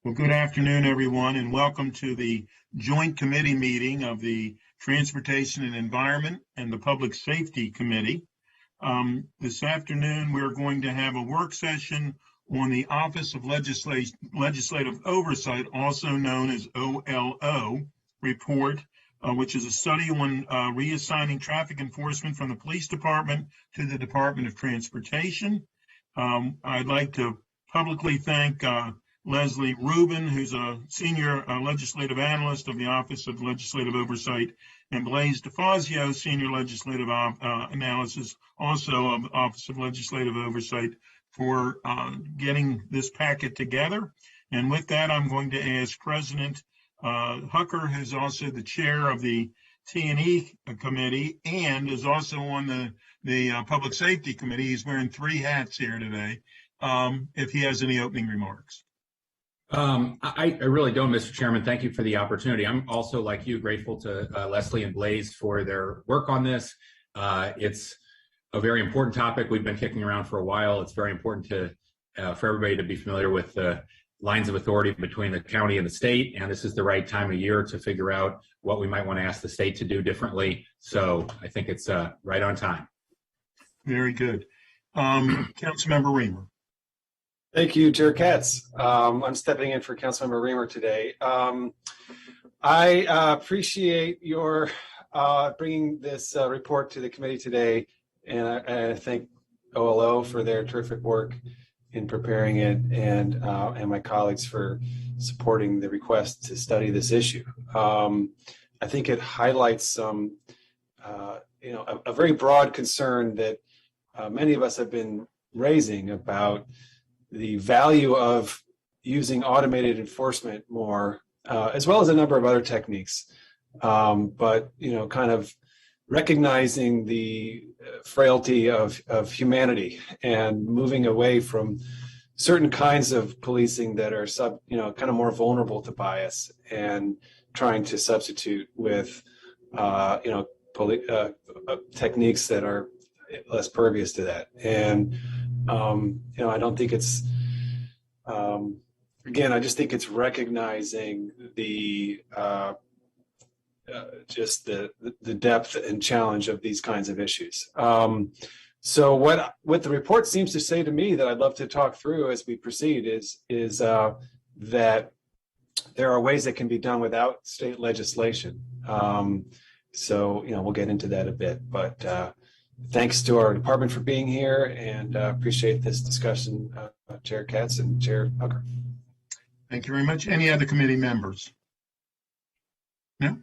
Well, good afternoon, everyone, and welcome to the joint committee meeting of the Transportation and Environment and the Public Safety Committee. This afternoon, we're going to have a work session on the Office of Legislative Oversight, also known as OLO, report, which is a study on reassigning traffic enforcement from the police department to the Department of Transportation. I'd like to publicly thank Leslie Rubin, who's a senior legislative analyst of the Office of Legislative Oversight, and Blaise DeFazio, senior legislative analysis, also of the Office of Legislative Oversight, for getting this packet together. And with that, I'm going to ask President Hucker, who's also the chair of the T&E committee and is also on the Public Safety Committee. He's wearing three hats here today. If he has any opening remarks. I really don't, Mr. Chairman. Thank you for the opportunity. I'm also, like you, grateful to Leslie and Blaise for their work on this. It's a very important topic we've been kicking around for a while. It's very important for everybody to be familiar with the lines of authority between the county and the state, and this is the right time of year to figure out what we might want to ask the state to do differently. So I think it's right on time. Very good. Councilmember Reamer. Thank you, Chair Katz. I'm stepping in for Councilmember Reamer today. I appreciate your bringing this report to the committee today, and I thank OLO for their terrific work in preparing it, and my colleagues for supporting the request to study this issue. I think it highlights some, a very broad concern that many of us have been raising about the value of using automated enforcement more, as well as a number of other techniques. But, kind of recognizing the frailty of humanity and moving away from certain kinds of policing that are kind of more vulnerable to bias, and trying to substitute with, techniques that are less pervious to that. And I don't think it's, again, I just think it's recognizing the, just the depth and challenge of these kinds of issues. So what the report seems to say to me that I'd love to talk through as we proceed is that there are ways that can be done without state legislation. So, we'll get into that a bit, but thanks to our department for being here, and appreciate this discussion, Chair Katz and Chair Hucker. Thank you very much. Any other committee members? No?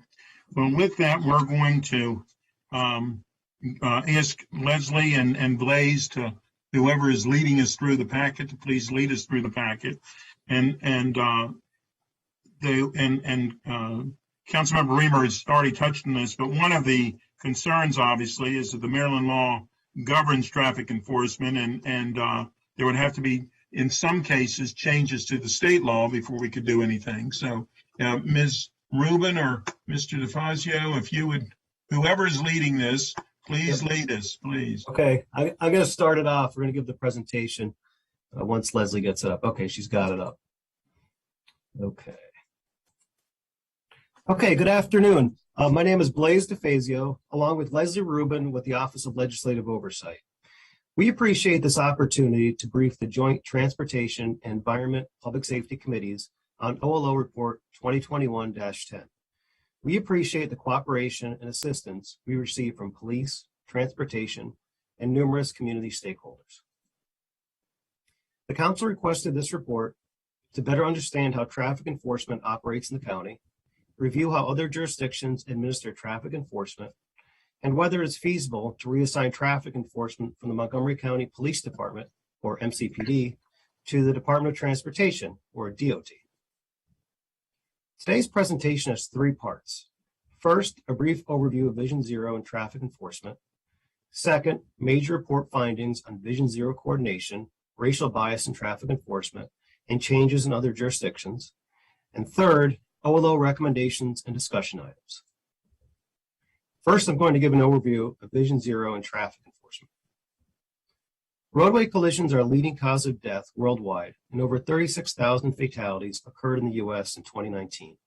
Well, with that, we're going to ask Leslie and Blaise, to whoever is leading us through the packet, to please lead us through the packet. And Councilmember Reamer has already touched on this, but one of the concerns, obviously, is that the Maryland law governs traffic enforcement, and there would have to be, in some cases, changes to the state law before we could do anything. So, Ms. Rubin or Mr. DeFazio, if you would, whoever is leading this, please lead us, please. Okay, I'm going to start it off. We're going to give the presentation once Leslie gets up. Okay, she's got it up. Okay, good afternoon. My name is Blaise DeFazio, along with Leslie Rubin with the Office of Legislative Oversight. We appreciate this opportunity to brief the Joint Transportation and Environment Public Safety Committees on OLO Report 2021-10. We appreciate the cooperation and assistance we receive from police, transportation, and numerous community stakeholders. The Council requested this report to better understand how traffic enforcement operates in the county, review how other jurisdictions administer traffic enforcement, and whether it's feasible to reassign traffic enforcement from the Montgomery County Police Department, or MCPD, to the Department of Transportation, or DOT. Today's presentation has three parts. First, a brief overview of Vision Zero and traffic enforcement. Second, major report findings on Vision Zero coordination, racial bias in traffic enforcement, and changes in other jurisdictions. And third, OLO recommendations and discussion items. First, I'm going to give an overview of Vision Zero and traffic enforcement. Roadway collisions are a leading cause of death worldwide, and over 36,000 fatalities occurred in the U.S. in 2019.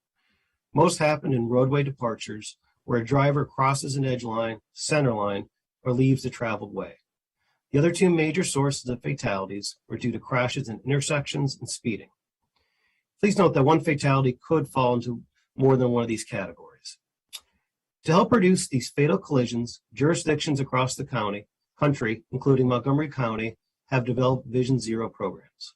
Most happened in roadway departures, where a driver crosses an edge line, center line, or leaves the traveled way. The other two major sources of fatalities were due to crashes in intersections and speeding. Please note that one fatality could fall into more than one of these categories. To help reduce these fatal collisions, jurisdictions across the country, including Montgomery County, have developed Vision Zero programs.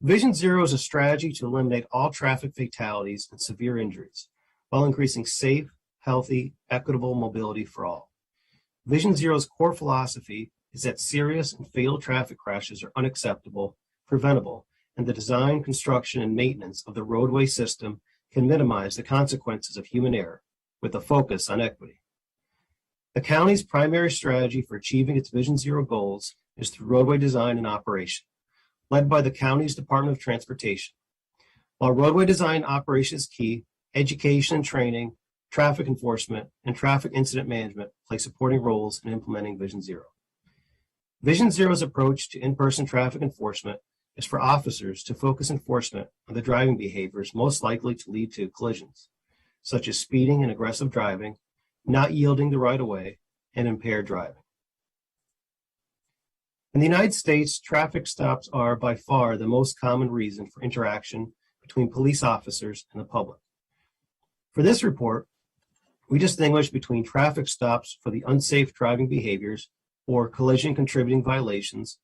Vision Zero is a strategy to eliminate all traffic fatalities and severe injuries while increasing safe, healthy, equitable mobility for all. Vision Zero's core philosophy is that serious and fatal traffic crashes are unacceptable, preventable, and the design, construction, and maintenance of the roadway system can minimize the consequences of human error with a focus on equity. The county's primary strategy for achieving its Vision Zero goals is through roadway design and operation, led by the county's Department of Transportation. While roadway design and operation is key, education and training, traffic enforcement, and traffic incident management play supporting roles in implementing Vision Zero. Vision Zero's approach to in-person traffic enforcement is for officers to focus enforcement on the driving behaviors most likely to lead to collisions, such as speeding and aggressive driving, not yielding the right of way, and impaired driving. In the United States, traffic stops are by far the most common reason for interaction between police officers and the public. For this report, we distinguish between traffic stops for the unsafe driving behaviors or collision contributing violations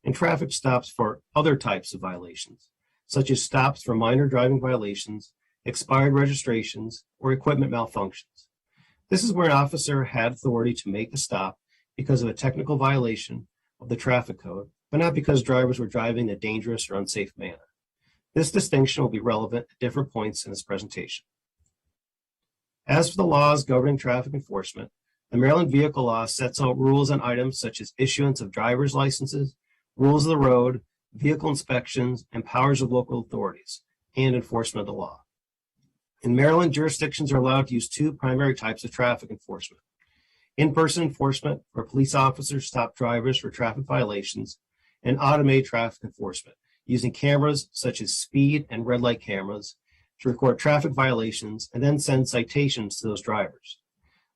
and traffic stops for other types of violations, such as stops for minor driving violations, expired registrations, or equipment malfunctions. This is where an officer had authority to make a stop because of a technical violation of the traffic code, but not because drivers were driving in a dangerous or unsafe manner. This distinction will be relevant at different points in this presentation. As for the laws governing traffic enforcement, the Maryland Vehicle Law sets out rules on items such as issuance of driver's licenses, rules of the road, vehicle inspections, and powers of local authorities, and enforcement of the law. In Maryland, jurisdictions are allowed to use two primary types of traffic enforcement: in-person enforcement, where police officers stop drivers for traffic violations, and automated traffic enforcement, using cameras such as speed and red light cameras to record traffic violations and then send citations to those drivers.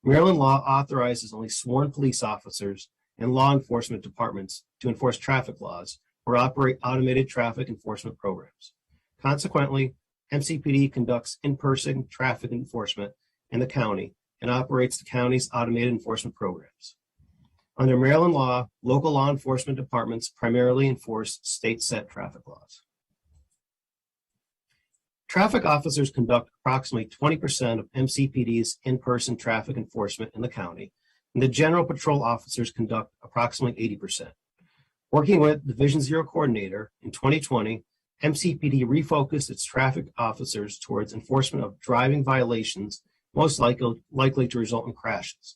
Maryland law authorizes only sworn police officers and law enforcement departments to enforce traffic laws or operate automated traffic enforcement programs. Consequently, MCPD conducts in-person traffic enforcement in the county and operates the county's automated enforcement programs. Under Maryland law, local law enforcement departments primarily enforce state-set traffic laws. Traffic officers conduct approximately 20% of MCPD's in-person traffic enforcement in the county, and the general patrol officers conduct approximately 80%. Working with the Vision Zero coordinator in 2020, MCPD refocused its traffic officers towards enforcement of driving violations most likely to result in crashes.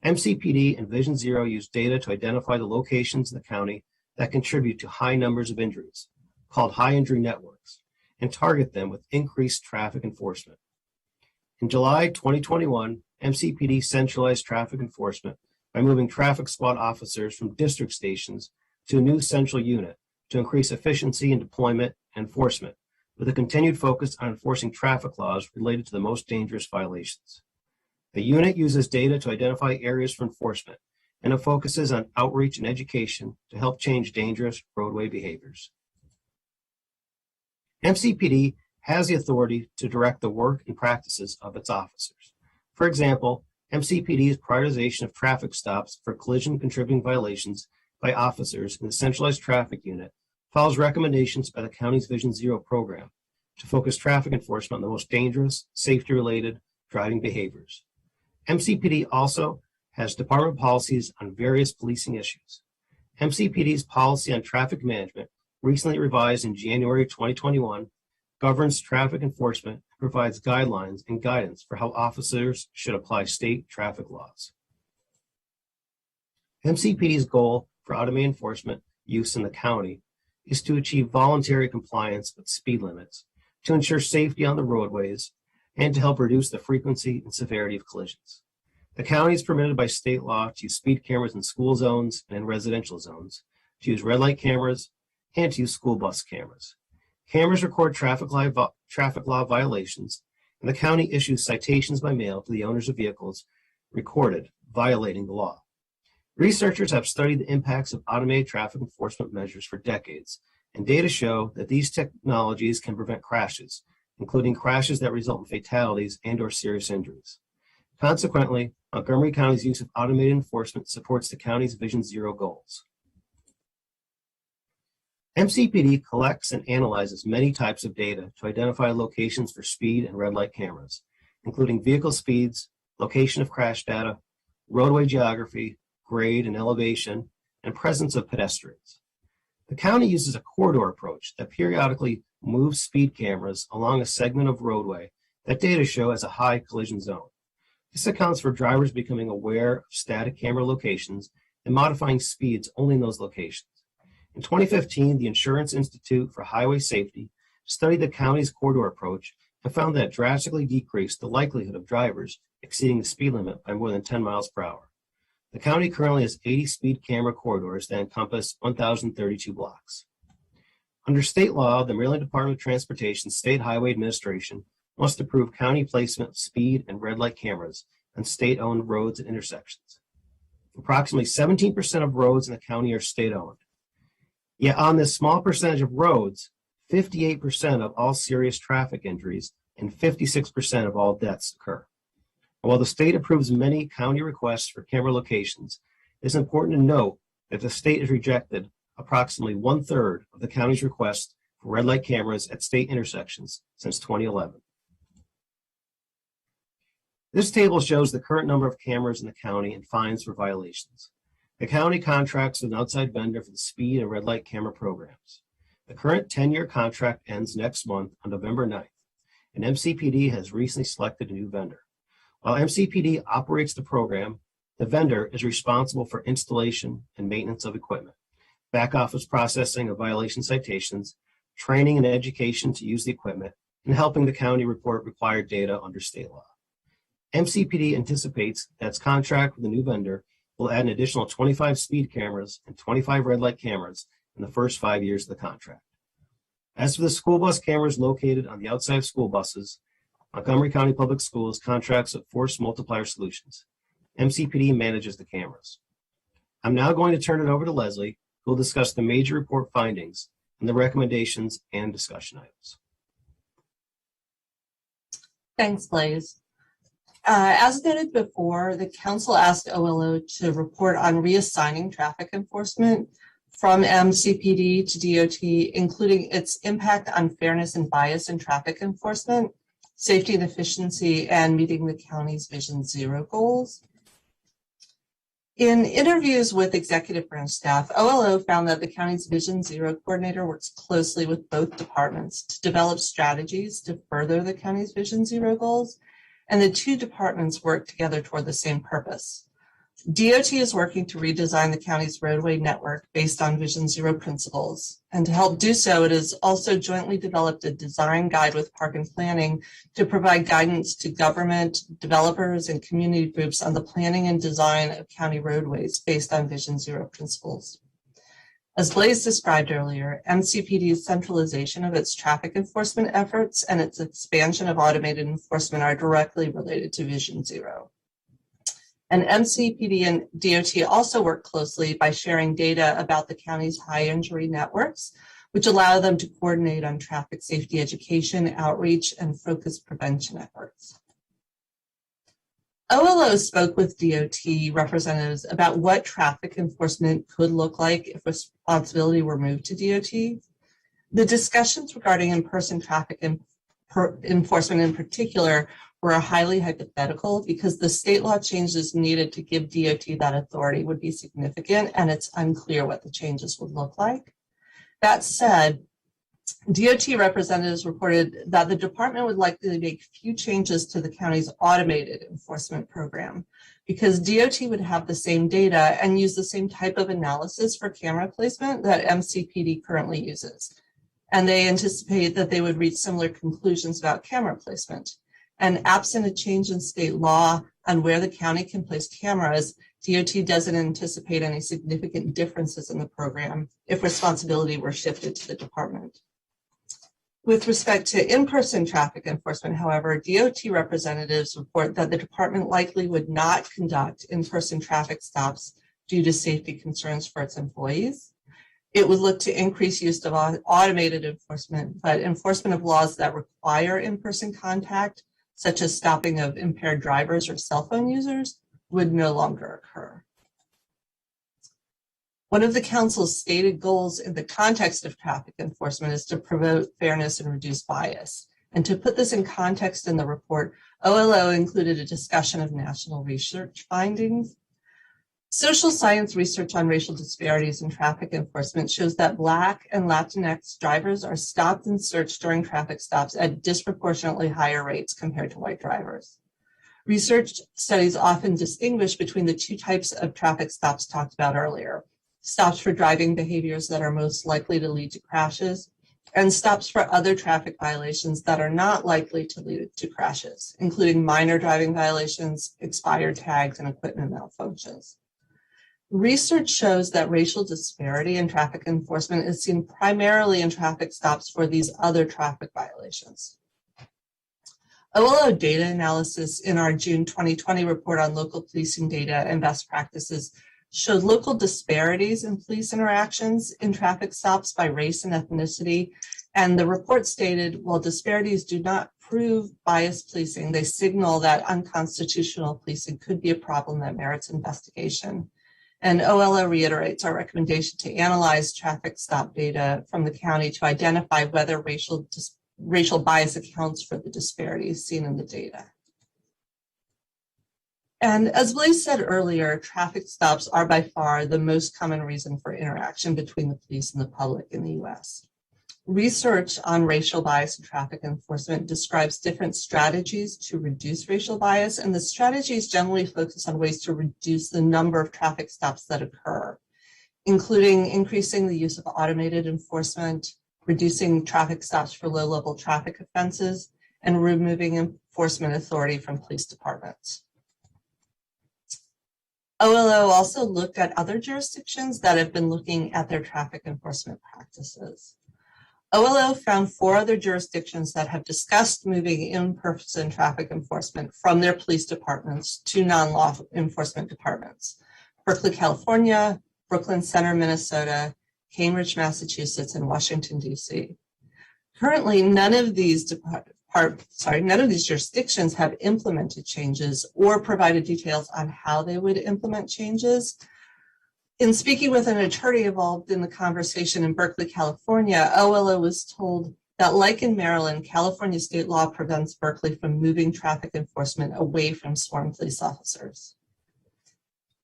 MCPD and Vision Zero use data to identify the locations in the county that contribute to high numbers of injuries, called high injury networks, and target them with increased traffic enforcement. In July 2021, MCPD centralized traffic enforcement by moving traffic squad officers from district stations to a new central unit to increase efficiency in deployment and enforcement, with a continued focus on enforcing traffic laws related to the most dangerous violations. The unit uses data to identify areas for enforcement, and it focuses on outreach and education to help change dangerous roadway behaviors. MCPD has the authority to direct the work and practices of its officers. For example, MCPD's prioritization of traffic stops for collision contributing violations by officers in the centralized traffic unit follows recommendations by the county's Vision Zero program to focus traffic enforcement on the most dangerous, safety-related driving behaviors. MCPD also has department policies on various policing issues. MCPD's policy on traffic management, recently revised in January 2021, governs traffic enforcement and provides guidelines and guidance for how officers should apply state traffic laws. MCPD's goal for automated enforcement use in the county is to achieve voluntary compliance with speed limits, to ensure safety on the roadways, and to help reduce the frequency and severity of collisions. The county is permitted by state law to use speed cameras in school zones and in residential zones, to use red light cameras, and to use school bus cameras. Cameras record traffic law violations, and the county issues citations by mail to the owners of vehicles recorded violating the law. Researchers have studied the impacts of automated traffic enforcement measures for decades, and data show that these technologies can prevent crashes, including crashes that result in fatalities and/or serious injuries. Consequently, Montgomery County's use of automated enforcement supports the county's Vision Zero goals. MCPD collects and analyzes many types of data to identify locations for speed and red light cameras, including vehicle speeds, location of crash data, roadway geography, grade and elevation, and presence of pedestrians. The county uses a corridor approach that periodically moves speed cameras along a segment of roadway that data show as a high collision zone. This accounts for drivers becoming aware of static camera locations and modifying speeds only in those locations. In 2015, the Insurance Institute for Highway Safety studied the county's corridor approach and found that it drastically decreased the likelihood of drivers exceeding the speed limit by more than 10 miles per hour. The county currently has 80 speed camera corridors that encompass 1,032 blocks. Under state law, the Maryland Department of Transportation State Highway Administration must approve county placement of speed and red light cameras on state-owned roads and intersections. Approximately 17% of roads in the county are state-owned. Yet on this small percentage of roads, 58% of all serious traffic injuries and 56% of all deaths occur. And while the state approves many county requests for camera locations, it is important to note that the state has rejected approximately 1/3 of the county's requests for red light cameras at state intersections since 2011. This table shows the current number of cameras in the county and fines for violations. The county contracts with an outside vendor for the speed and red light camera programs. The current 10-year contract ends next month on November 9th, and MCPD has recently selected a new vendor. While MCPD operates the program, the vendor is responsible for installation and maintenance of equipment, back office processing of violation citations, training and education to use the equipment, and helping the county report required data under state law. MCPD anticipates that its contract with the new vendor will add an additional 25 speed cameras and 25 red light cameras in the first 5 years of the contract. As for the school bus cameras located on the outside of school buses, Montgomery County Public Schools contracts with Force Multiplier Solutions. MCPD manages the cameras. I'm now going to turn it over to Leslie, who will discuss the major report findings and the recommendations and discussion items. Thanks, Blaze. As noted before, the council asked OLO to report on reassigning traffic enforcement from MCPD to DOT, including its impact on fairness and bias in traffic enforcement, safety and efficiency, and meeting the county's Vision Zero goals. In interviews with executive branch staff, OLO found that the county's Vision Zero coordinator works closely with both departments to develop strategies to further the county's Vision Zero goals, and the two departments work together toward the same purpose. DOT is working to redesign the county's roadway network based on Vision Zero principles. And to help do so, it has also jointly developed a design guide with Park and Planning to provide guidance to government, developers, and community groups on the planning and design of county roadways based on Vision Zero principles. As Blaze described earlier, MCPD's centralization of its traffic enforcement efforts and its expansion of automated enforcement are directly related to Vision Zero. And MCPD and DOT also work closely by sharing data about the county's high injury networks, which allow them to coordinate on traffic safety education, outreach, and focused prevention efforts. OLO spoke with DOT representatives about what traffic enforcement could look like if responsibility were moved to DOT. The discussions regarding in-person traffic enforcement in particular were highly hypothetical because the state law changes needed to give DOT that authority would be significant, and it's unclear what the changes would look like. That said, DOT representatives reported that the department would likely make few changes to the county's automated enforcement program because DOT would have the same data and use the same type of analysis for camera placement that MCPD currently uses. And they anticipate that they would reach similar conclusions about camera placement. And absent a change in state law, on where the county can place cameras, DOT doesn't anticipate any significant differences in the program if responsibility were shifted to the department. With respect to in-person traffic enforcement, however, DOT representatives report that the department likely would not conduct in-person traffic stops due to safety concerns for its employees. It would look to increase use of automated enforcement, but enforcement of laws that require in-person contact, such as stopping of impaired drivers or cell phone users, would no longer occur. One of the council's stated goals in the context of traffic enforcement is to promote fairness and reduce bias. And to put this in context in the report, OLO included a discussion of national research findings. Social science research on racial disparities in traffic enforcement shows that Black and Latinx drivers are stopped and searched during traffic stops at disproportionately higher rates compared to white drivers. Research studies often distinguish between the two types of traffic stops talked about earlier: stops for driving behaviors that are most likely to lead to crashes, and stops for other traffic violations that are not likely to lead to crashes, including minor driving violations, expired tags, and equipment malfunctions. Research shows that racial disparity in traffic enforcement is seen primarily in traffic stops for these other traffic violations. OLO data analysis in our June 2020 report on local policing data and best practices showed local disparities in police interactions in traffic stops by race and ethnicity. And the report stated, while disparities do not prove biased policing, they signal that unconstitutional policing could be a problem that merits investigation. And OLO reiterates our recommendation to analyze traffic stop data from the county to identify whether racial bias accounts for the disparities seen in the data. And as Blaise said earlier, traffic stops are by far the most common reason for interaction between the police and the public in the US. Research on racial bias in traffic enforcement describes different strategies to reduce racial bias, and the strategies generally focus on ways to reduce the number of traffic stops that occur, including increasing the use of automated enforcement, reducing traffic stops for low-level traffic offenses, and removing enforcement authority from police departments. OLO also looked at other jurisdictions that have been looking at their traffic enforcement practices. OLO found 4 other jurisdictions that have discussed moving in-person traffic enforcement from their police departments to non-law enforcement departments: Berkeley, California, Brooklyn Center, Minnesota, Cambridge, Massachusetts, and Washington, D.C. Currently, none of these jurisdictions have implemented changes or provided details on how they would implement changes. In speaking with an attorney involved in the conversation in Berkeley, California, OLO was told that, like in Maryland, California state law prevents Berkeley from moving traffic enforcement away from sworn police officers.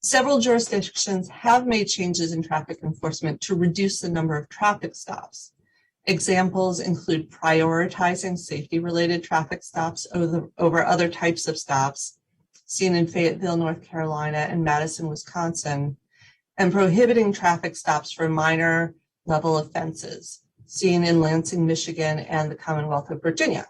Several jurisdictions have made changes in traffic enforcement to reduce the number of traffic stops. Examples include prioritizing safety-related traffic stops over other types of stops, seen in Fayetteville, North Carolina, and Madison, Wisconsin, and prohibiting traffic stops for minor level offenses, seen in Lansing, Michigan, and the Commonwealth of Virginia.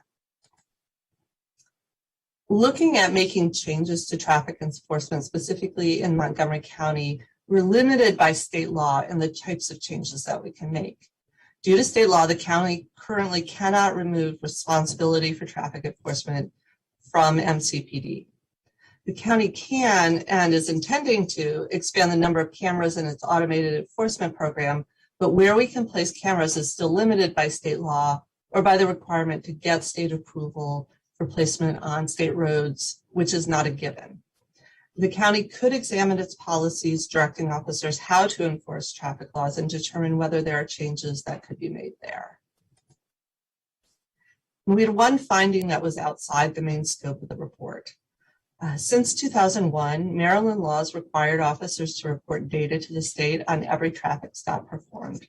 Looking at making changes to traffic enforcement, specifically in Montgomery County, we're limited by state law in the types of changes that we can make. Due to state law, the county currently cannot remove responsibility for traffic enforcement from MCPD. The county can and is intending to expand the number of cameras in its automated enforcement program, but where we can place cameras is still limited by state law or by the requirement to get state approval for placement on state roads, which is not a given. The county could examine its policies directing officers how to enforce traffic laws and determine whether there are changes that could be made there. We had one finding that was outside the main scope of the report. Since 2001, Maryland laws required officers to report data to the state on every traffic stop performed.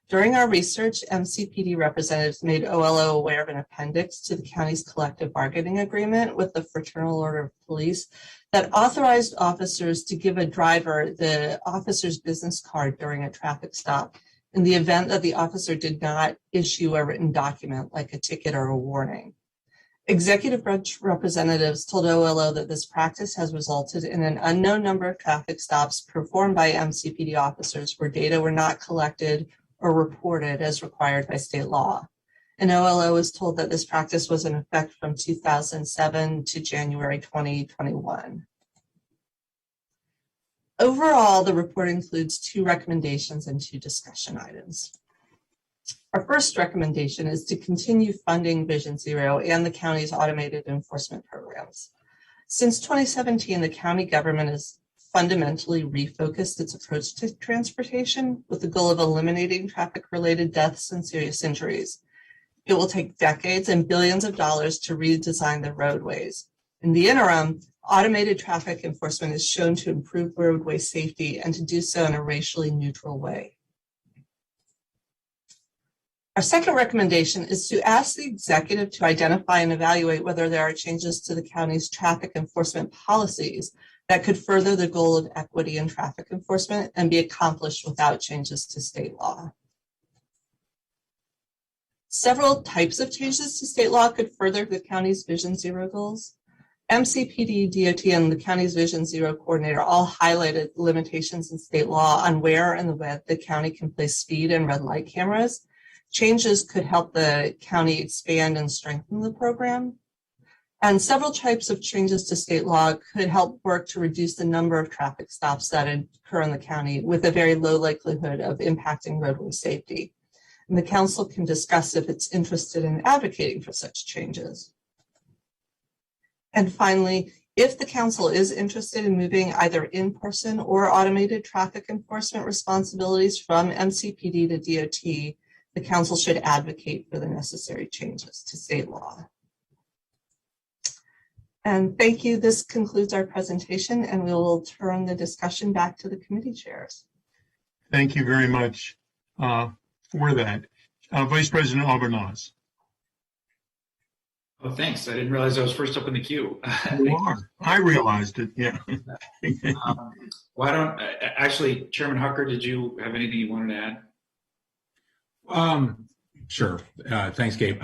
During our research, MCPD representatives made OLO aware of an appendix to the county's collective bargaining agreement with the Fraternal Order of Police that authorized officers to give a driver the officer's business card during a traffic stop in the event that the officer did not issue a written document like a ticket or a warning. Executive branch representatives told OLO that this practice has resulted in an unknown number of traffic stops performed by MCPD officers where data were not collected or reported as required by state law. And OLO was told that this practice was in effect from 2007 to January 2021. Overall, the report includes 2 recommendations and 2 discussion items. Our first recommendation is to continue funding Vision Zero and the county's automated enforcement programs. Since 2017, the county government has fundamentally refocused its approach to transportation with the goal of eliminating traffic-related deaths and serious injuries. It will take decades and billions of dollars to redesign the roadways. In the interim, automated traffic enforcement is shown to improve roadway safety and to do so in a racially neutral way. Our second recommendation is to ask the executive to identify and evaluate whether there are changes to the county's traffic enforcement policies that could further the goal of equity in traffic enforcement and be accomplished without changes to state law. Several types of changes to state law could further the county's Vision Zero goals. MCPD, DOT, and the county's Vision Zero coordinator all highlighted limitations in state law on where and when the county can place speed and red light cameras. Changes could help the county expand and strengthen the program. And several types of changes to state law could help work to reduce the number of traffic stops that occur in the county with a very low likelihood of impacting roadway safety. And the council can discuss if it's interested in advocating for such changes. And finally, if the council is interested in moving either in-person or automated traffic enforcement responsibilities from MCPD to DOT, the council should advocate for the necessary changes to state law. And thank you. This concludes our presentation, and we will turn the discussion back to the committee chairs. Thank you very much for that. Vice President Albornoz. Oh, thanks. I didn't realize I was first up in the queue. You are. I realized it, yeah. Why don't, actually, Chairman Hucker, did you have anything you wanted to add? Sure. Thanks, Gabe.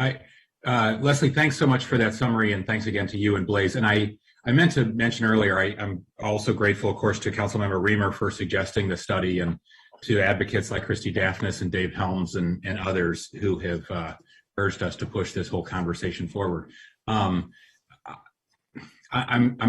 Leslie, thanks so much for that summary, and thanks again to you and Blaze. And I meant to mention earlier, I'm also grateful, of course, to Councilmember Reamer for suggesting the study, and to advocates like Christy Daphnis and Dave Helms and others who have urged us to push this whole conversation forward. I'm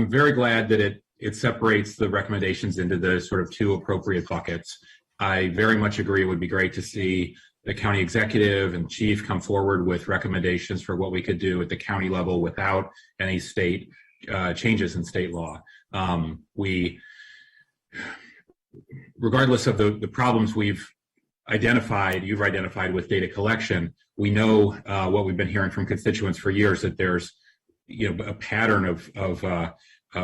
very glad that it separates the recommendations into the sort of 2 appropriate buckets. I very much agree it would be great to see the county executive and chief come forward with recommendations for what we could do at the county level without any state changes in state law. Regardless of the problems you've identified with data collection, we know what we've been hearing from constituents for years, that there's a pattern of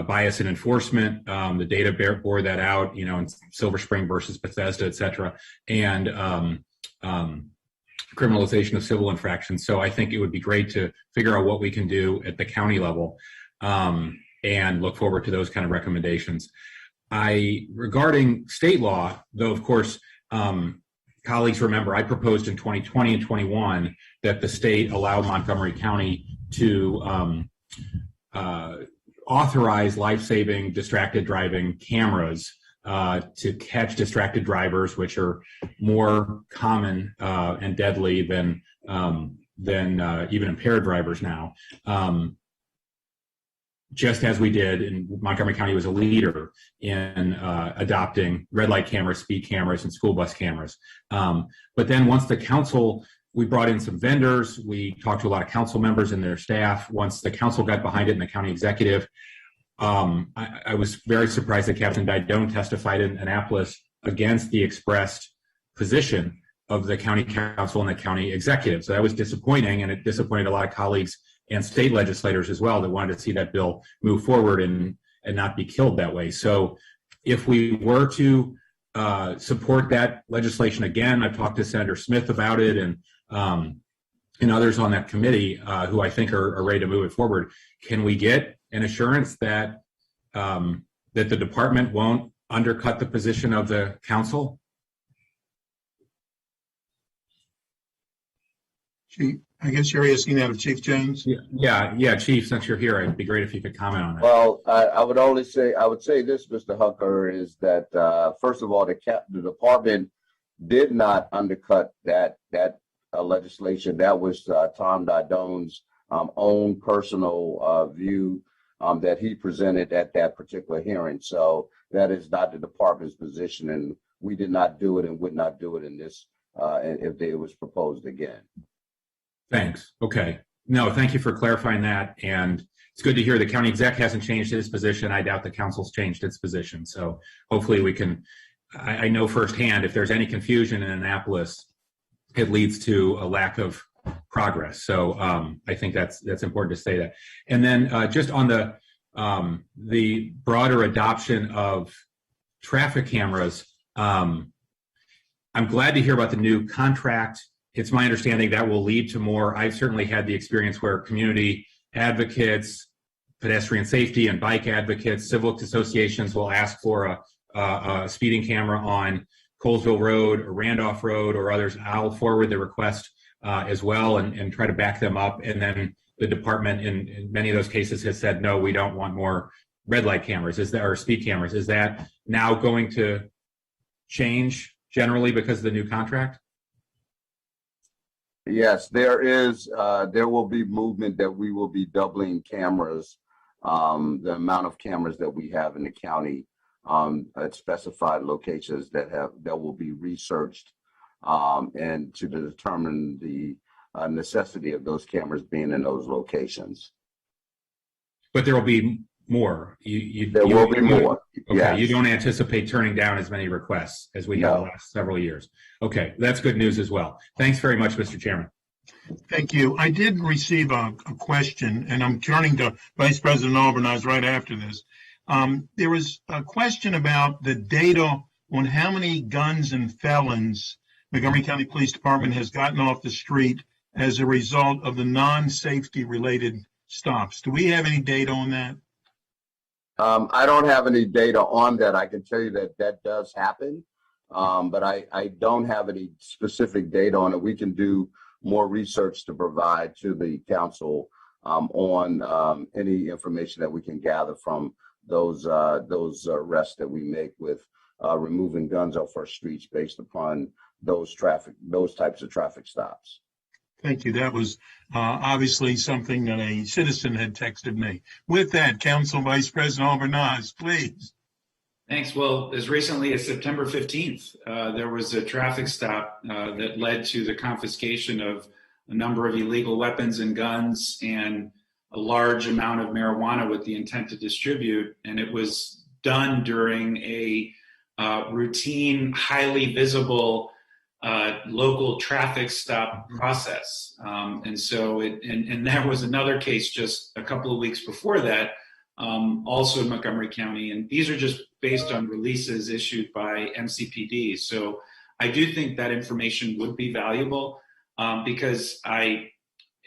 bias in enforcement. The data bore that out, in Silver Spring versus Bethesda, et cetera, and criminalization of civil infractions. So I think it would be great to figure out what we can do at the county level, and look forward to those kind of recommendations. Regarding state law, though, of course, colleagues remember I proposed in 2020 and 21 that the state allow Montgomery County to authorize life-saving distracted driving cameras to catch distracted drivers, which are more common and deadly than even impaired drivers now. Just as we did, and Montgomery County was a leader in adopting red light cameras, speed cameras, and school bus cameras. But then once the council, we brought in some vendors, we talked to a lot of council members and their staff. Once the council got behind it and the county executive, I was very surprised that Captain Didone testified in Annapolis against the expressed position of the county council and the county executive. So that was disappointing, and it disappointed a lot of colleagues and state legislators as well that wanted to see that bill move forward and not be killed that way. So if we were to support that legislation again, I've talked to Senator Smith about it, and others on that committee who I think are ready to move it forward. Can we get an assurance that that the department won't undercut the position of the council? Chief, I guess you're asking that of Chief Jones? Yeah, Chief, since you're here, it'd be great if you could comment on that. Well, I would say this, Mr. Hooker, is that first of all, the department did not undercut that legislation. That was Tom Didone's own personal view that he presented at that particular hearing. So that is not the department's position, and we did not do it and would not do it in this if it was proposed again. Thanks. Okay. No, thank you for clarifying that. And it's good to hear the county exec hasn't changed his position. I doubt the council's changed its position. So hopefully we can, I know firsthand, if there's any confusion in Annapolis, it leads to a lack of progress. So I think that's important to say that. And then just on the broader adoption of traffic cameras, I'm glad to hear about the new contract. It's my understanding that will lead to more. I've certainly had the experience where community advocates, pedestrian safety and bike advocates, civic associations will ask for a speeding camera on Colesville Road or Randolph Road or others. I'll forward the request as well and try to back them up. And then the department in many of those cases has said, no, we don't want more red light cameras or speed cameras. Is that now going to change generally because of the new contract? Yes, there is. There will be movement that we will be doubling cameras, the amount of cameras that we have in the county at specified locations that will be researched and to determine the necessity of those cameras being in those locations. But there will be more. There will be more. Okay, yes. You don't anticipate turning down as many requests as we have the last several years. Okay, that's good news as well. Thanks very much, Mr. Chairman. Thank you. I did receive a question, and I'm turning to Vice President Alberniz right after this. There was a question about the data on how many guns and felons Montgomery County Police Department has gotten off the street as a result of the non-safety related stops. Do we have any data on that? I don't have any data on that. I can tell you that does happen, but I don't have any specific data on it. We can do more research to provide to the council on any information that we can gather from those arrests that we make with removing guns off our streets based upon those types of traffic stops. Thank you. That was obviously something that a citizen had texted me. With that, Council Vice President Alberniz, please. Thanks. Well, as recently as September 15th, there was a traffic stop that led to the confiscation of a number of illegal weapons and guns and a large amount of marijuana with the intent to distribute. And it was done during a routine, highly visible local traffic stop process. And so and there was another case just a couple of weeks before that, also in Montgomery County. And these are just based on releases issued by MCPD. So I do think that information would be valuable because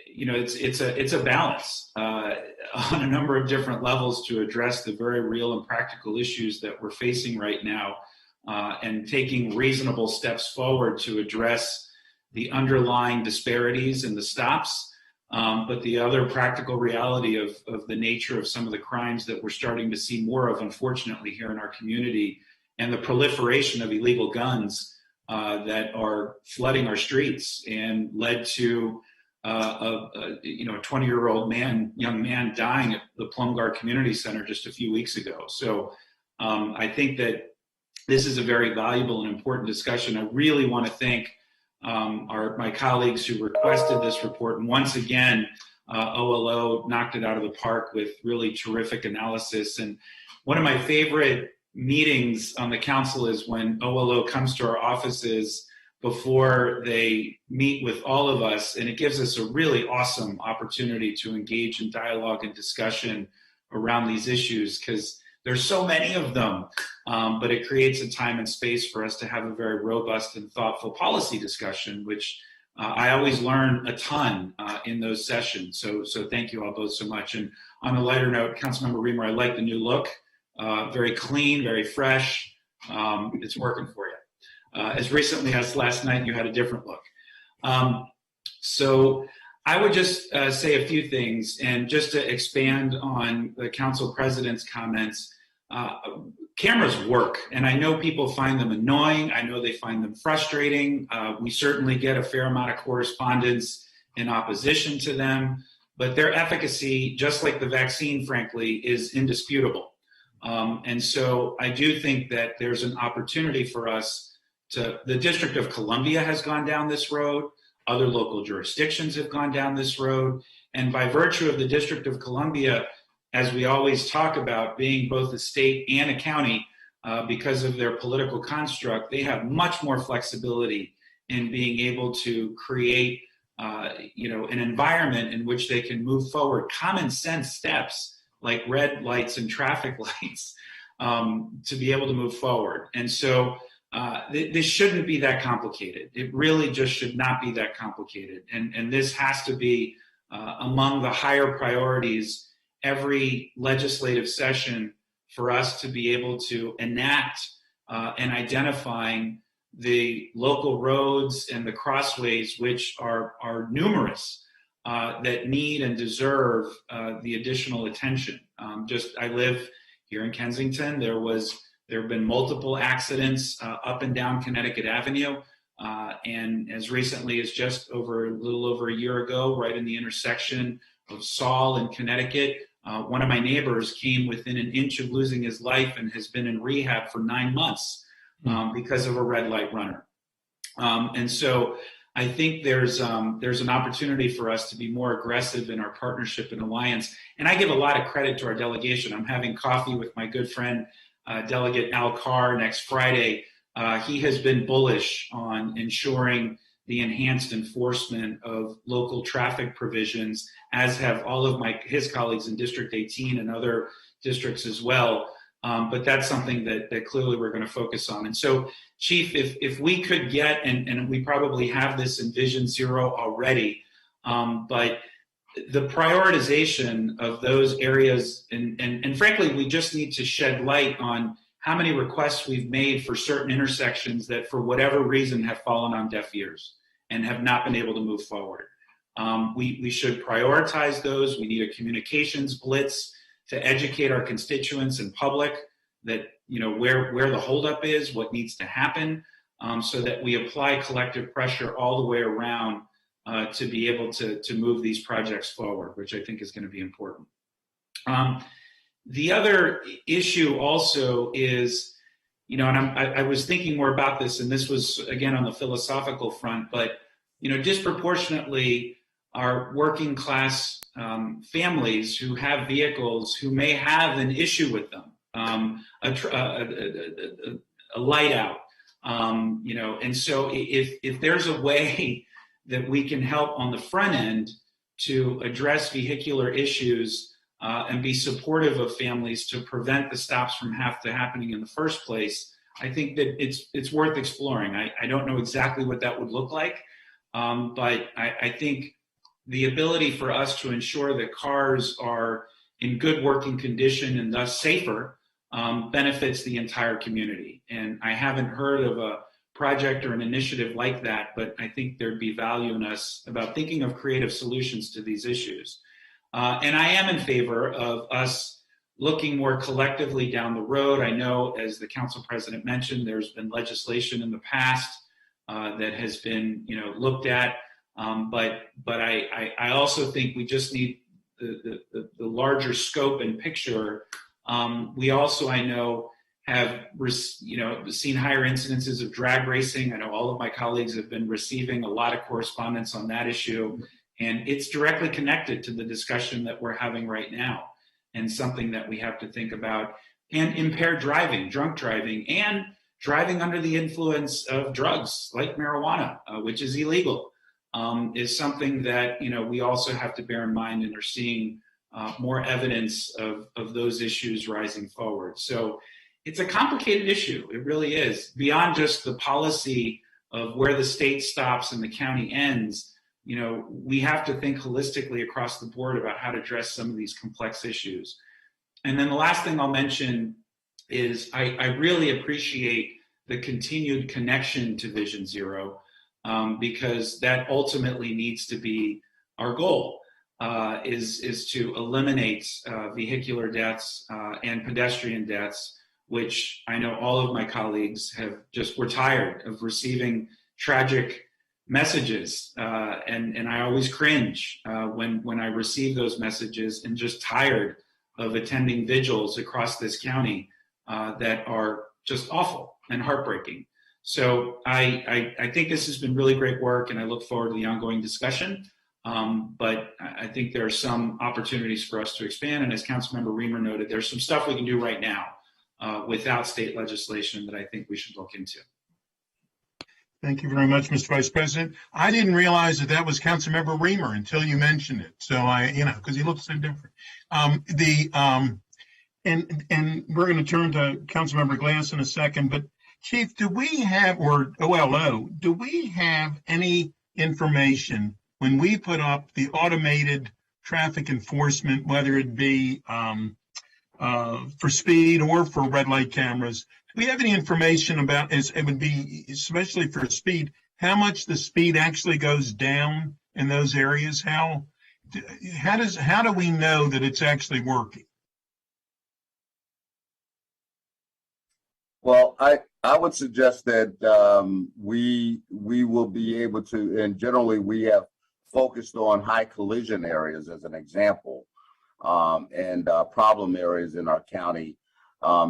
it's a balance on a number of different levels to address the very real and practical issues that we're facing right now. And taking reasonable steps forward to address the underlying disparities in the stops, but the other practical reality of the nature of some of the crimes that we're starting to see more of, unfortunately, here in our community, and the proliferation of illegal guns that are flooding our streets and led to a 20-year-old young man dying at the Plumgar Community Center just a few weeks ago. So I think that this is a very valuable and important discussion. I really want to thank my colleagues who requested this report. And once again, OLO knocked it out of the park with really terrific analysis. And one of my favorite meetings on the council is when OLO comes to our offices before they meet with all of us. And it gives us a really awesome opportunity to engage in dialogue and discussion around these issues, because there's so many of them, but it creates a time and space for us to have a very robust and thoughtful policy discussion, which I always learn a ton in those sessions. So thank you all both so much. And on a lighter note, Councilmember Reamer, I like the new look. Very clean, very fresh. It's working for you. As recently as last night, you had a different look. So I would just say a few things, and just to expand on the council president's comments. Cameras work, and I know people find them annoying. I know they find them frustrating. We certainly get a fair amount of correspondence in opposition to them, but their efficacy, just like the vaccine, frankly, is indisputable. And so I do think that there's an opportunity for us the District of Columbia has gone down this road. Other local jurisdictions have gone down this road. And by virtue of the District of Columbia, as we always talk about, being both a state and a county, because of their political construct, they have much more flexibility in being able to create an environment in which they can move forward common sense steps like red lights and traffic lights to be able to move forward. And so this shouldn't be that complicated. It really just should not be that complicated. And this has to be among the higher priorities every legislative session for us to be able to enact and identifying the local roads and the crossways, which are numerous, that need and deserve the additional attention. I live here in Kensington. There have been multiple accidents up and down Connecticut Avenue, and as recently as just a little over a year ago, right in the intersection of Saul and Connecticut, one of my neighbors came within an inch of losing his life and has been in rehab for 9 months because of a red light runner. And so I think there's an opportunity for us to be more aggressive in our partnership and alliance. And I give a lot of credit to our delegation. I'm having coffee with my good friend, Delegate Al Carr, next Friday. He has been bullish on ensuring the enhanced enforcement of local traffic provisions, as have all of his colleagues in District 18 and other districts as well. But that's something that clearly we're going to focus on. And so, Chief, if we could get, and we probably have this in Vision Zero already, but the prioritization of those areas, and frankly, we just need to shed light on how many requests we've made for certain intersections that for whatever reason have fallen on deaf ears and have not been able to move forward. We should prioritize those. We need a communications blitz to educate our constituents and public that, where the holdup is, what needs to happen, so that we apply collective pressure all the way around to be able to move these projects forward, which I think is going to be important. The other issue also is, and I was thinking more about this, and this was, again, on the philosophical front, but, disproportionately our working class families who have vehicles who may have an issue with them, a light out, and so if there's a way that we can help on the front end to address vehicular issues and be supportive of families to prevent the stops from happening in the first place, I think that it's worth exploring. I don't know exactly what that would look like, but I think the ability for us to ensure that cars are in good working condition and thus safer benefits the entire community. And I haven't heard of a project or an initiative like that, but I think there'd be value in us about thinking of creative solutions to these issues. And I am in favor of us looking more collectively down the road. I know, as the council president mentioned, there's been legislation in the past that has been, looked at. But I also think we just need the larger scope and picture. We also, I know, have seen higher incidences of drag racing. I know all of my colleagues have been receiving a lot of correspondence on that issue, and it's directly connected to the discussion that we're having right now, and something that we have to think about. And impaired driving, drunk driving, and driving under the influence of drugs like marijuana, which is illegal, is something that we also have to bear in mind, and are seeing more evidence of those issues rising forward. So it's a complicated issue. It really is. Beyond just the policy of where the state stops and the county ends, we have to think holistically across the board about how to address some of these complex issues. And then the last thing I'll mention is I really appreciate the continued connection to Vision Zero. because that ultimately needs to be our goal, is to eliminate vehicular deaths and pedestrian deaths, which I know all of my colleagues we're tired of receiving tragic messages, and I always cringe when I receive those messages, and just tired of attending vigils across this county that are just awful and heartbreaking. So I think this has been really great work, and I look forward to the ongoing discussion. But I think there are some opportunities for us to expand, and as Councilmember Reamer noted, there's some stuff we can do right now without state legislation that I think we should look into. Thank you very much, Mr. Vice President. I didn't realize that was Councilmember Reamer until you mentioned it. So because he looks so different. And we're going to turn to Councilmember Glass in a second. But Chief, do we have, or OLO, do we have any information when we put up the automated traffic enforcement, whether it be for speed or for red light cameras? Do we have any information about, it would be especially for speed, how much the speed actually goes down in those areas? How do we know that it's actually working? Well, I would suggest that we will be able to, and generally we have focused on high collision areas as an example, and problem areas in our county.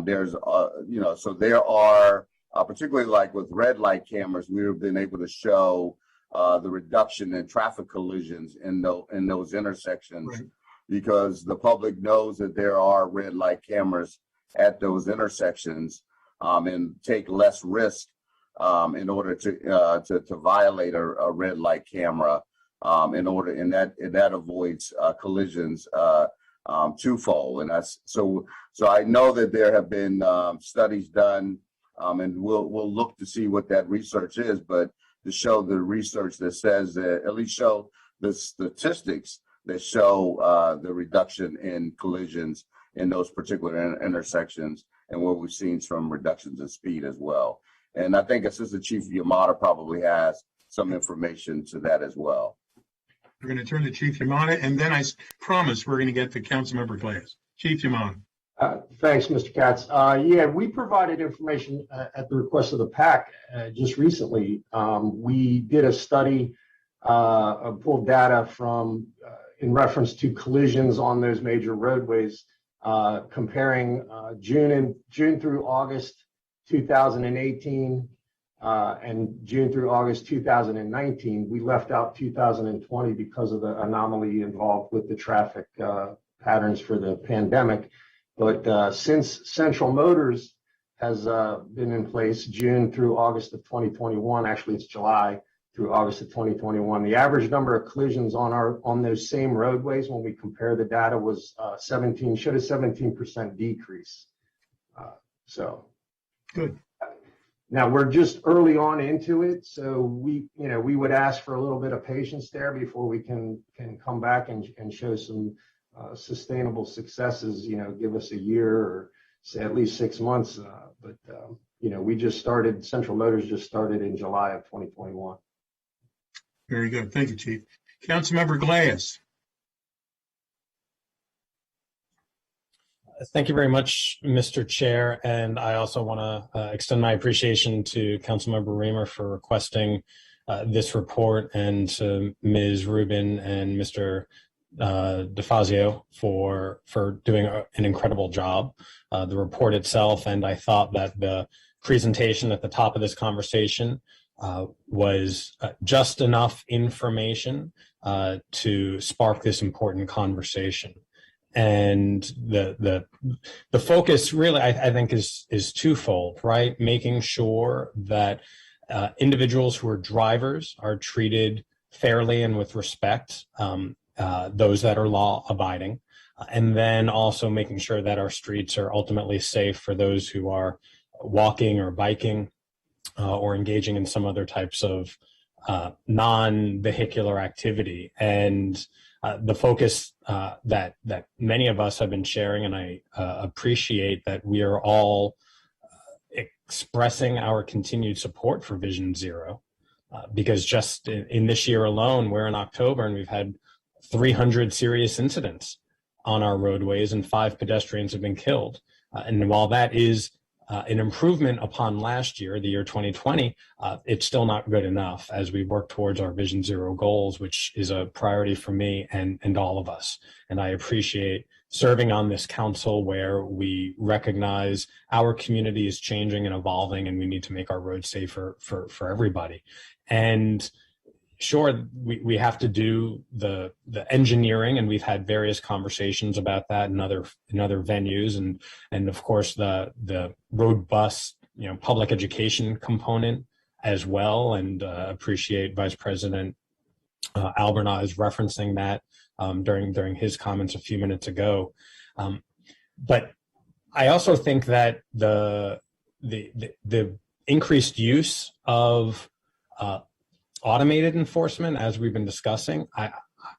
There's, so there are, particularly like with red light cameras, we've been able to show the reduction in traffic collisions in those intersections, right, because the public knows that there are red light cameras at those intersections, and take less risk in order to violate a red light camera, and that avoids collisions twofold. And so I know that there have been studies done, and we'll look to see what that research is, but to show the research that says that, at least show the statistics that show the reduction in collisions in those particular intersections, and what we've seen from reductions in speed as well. And I think Assistant Chief Yamada probably has some information to that as well. We're going to turn to Chief Yamada, and then I promise we're going to get to Councilmember Glass. Chief Yamada. Thanks, Mr. Katz. Yeah, we provided information at the request of the PAC just recently. We did a study, pulled data from in reference to collisions on those major roadways, comparing June through August 2018 and June through August 2019. We left out 2020 because of the anomaly involved with the traffic patterns for the pandemic. But since Central Motors has been in place June through August of 2021, actually it's July through August of 2021, the average number of collisions on those same roadways when we compare the data was showed a 17% decrease. So good. Now we're just early on into it, so we would ask for a little bit of patience there before we can come back and show some sustainable successes. Give us a year or say at least 6 months. But we just started. Central Motors just started in July of 2021. Very good. Thank you, Chief. Councilmember Glass. Thank you very much, Mr. Chair. And I also want to extend my appreciation to Councilmember Reamer for requesting this report, and to Ms. Rubin and Mr. DeFazio for doing an incredible job. The report itself, and I thought that the presentation at the top of this conversation was just enough information to spark this important conversation. And the focus really, I think, is twofold, right? Making sure that individuals who are drivers are treated fairly and with respect, those that are law abiding, and then also making sure that our streets are ultimately safe for those who are walking or biking or engaging in some other types of non-vehicular activity. And the focus that many of us have been sharing, and I appreciate that we are all expressing our continued support for Vision Zero, because just in this year alone, we're in October and we've had 300 serious incidents on our roadways and 5 pedestrians have been killed. And while that is an improvement upon last year, the year 2020, it's still not good enough as we work towards our Vision Zero goals, which is a priority for me and all of us. And I appreciate serving on this council where we recognize our community is changing and evolving and we need to make our roads safer for everybody. And sure, we have to do the engineering, and we've had various conversations about that in other venues, and of course the robust public education component as well. And appreciate Vice President Albernauz referencing that during his comments a few minutes ago. But I also think that the increased use of automated enforcement, as we've been discussing,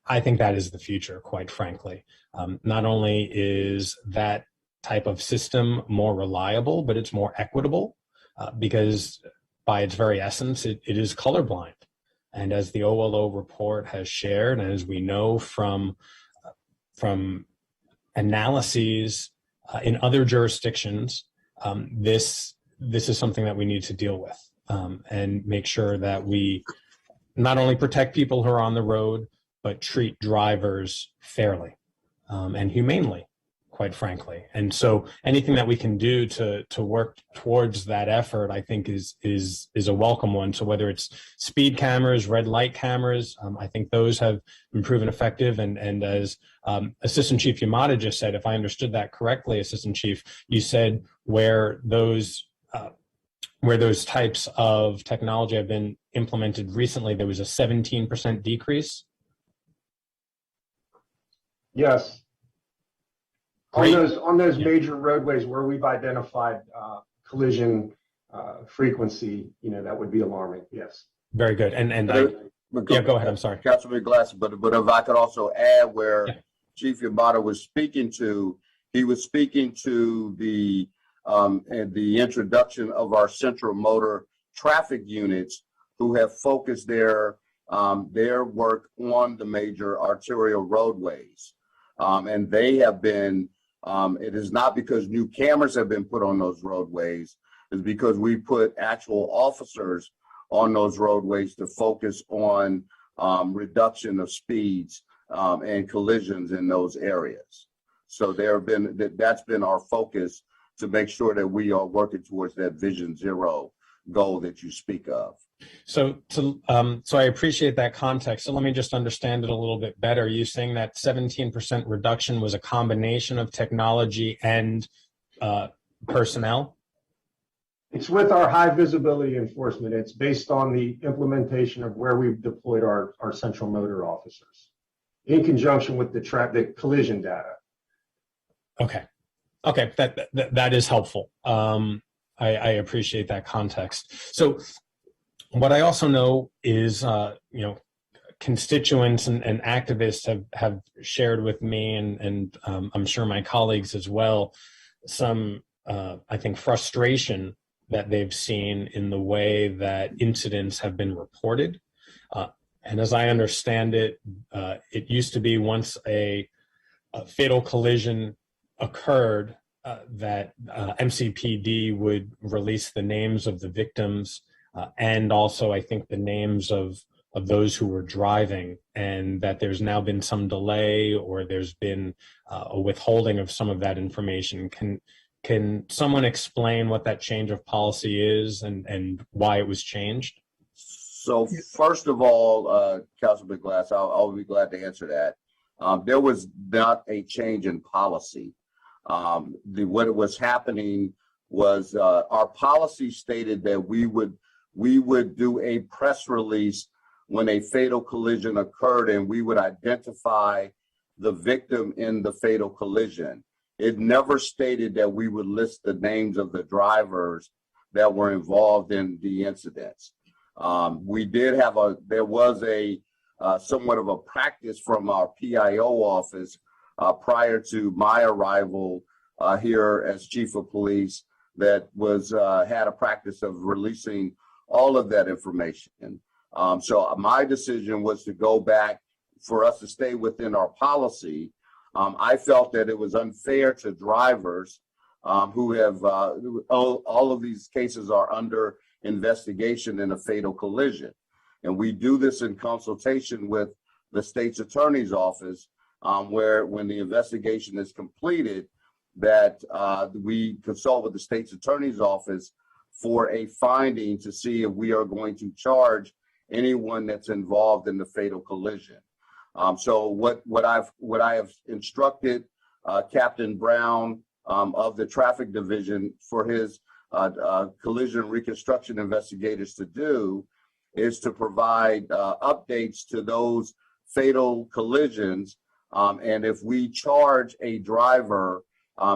I think that is the future, quite frankly. Not only is that type of system more reliable, but it's more equitable because by its very essence, it is colorblind. And as the OLO report has shared, and as we know from analyses in other jurisdictions, this is something that we need to deal with and make sure that we not only protect people who are on the road, but treat drivers fairly and humanely, quite frankly. And so anything that we can do to work towards that effort, I think is a welcome one. So whether it's speed cameras, red light cameras, I think those have been proven effective. And as Assistant Chief Yamada just said, if I understood that correctly, Assistant Chief, you said where those types of technology have been implemented recently, there was a 17% decrease? Yes. On those major roadways where we've identified collision frequency, that would be alarming. Yes. Very good. Yeah, go ahead. I'm sorry. Councilman Glass, but if I could also add where Chief Yamada was speaking to, he was speaking to the introduction of our central motor traffic units who have focused their work on the major arterial roadways. And they have been, it is not because new cameras have been put on those roadways, it's because we put actual officers on those roadways to focus on reduction of speeds and collisions in those areas. So that's been our focus to make sure that we are working towards that Vision Zero goal that you speak of. So I appreciate that context. So let me just understand it a little bit better. Are you saying that 17% reduction was a combination of technology and personnel? It's with our high visibility enforcement. It's based on the implementation of where we've deployed our central motor officers in conjunction with the collision data. Okay, that is helpful. I appreciate that context. So what I also know is, constituents and activists have shared with me, and I'm sure my colleagues as well, some, I think, frustration that they've seen in the way that incidents have been reported. And as I understand it, it used to be once a fatal collision occurred, that MCPD would release the names of the victims and also, I think, the names of those who were driving, and that there's now been some delay or there's been a withholding of some of that information. Can someone explain what that change of policy is and why it was changed? So first of all, Councilman Glass, I'll be glad to answer that. There was not a change in policy. What was happening was our policy stated that we would do a press release when a fatal collision occurred, and we would identify the victim in the fatal collision. It never stated that we would list the names of the drivers that were involved in the incidents. There was a somewhat of a practice from our PIO office prior to my arrival here as chief of police that was had a practice of releasing all of that information. So my decision was to go back for us to stay within our policy. I felt that it was unfair to drivers who have, all of these cases are under investigation in a fatal collision. And we do this in consultation with the state's attorney's office, where when the investigation is completed, that we consult with the state's attorney's office for a finding to see if we are going to charge anyone that's involved in the fatal collision. So what I have instructed Captain Brown of the traffic division for his collision reconstruction investigators to do is to provide updates to those fatal collisions. And if we charge a driver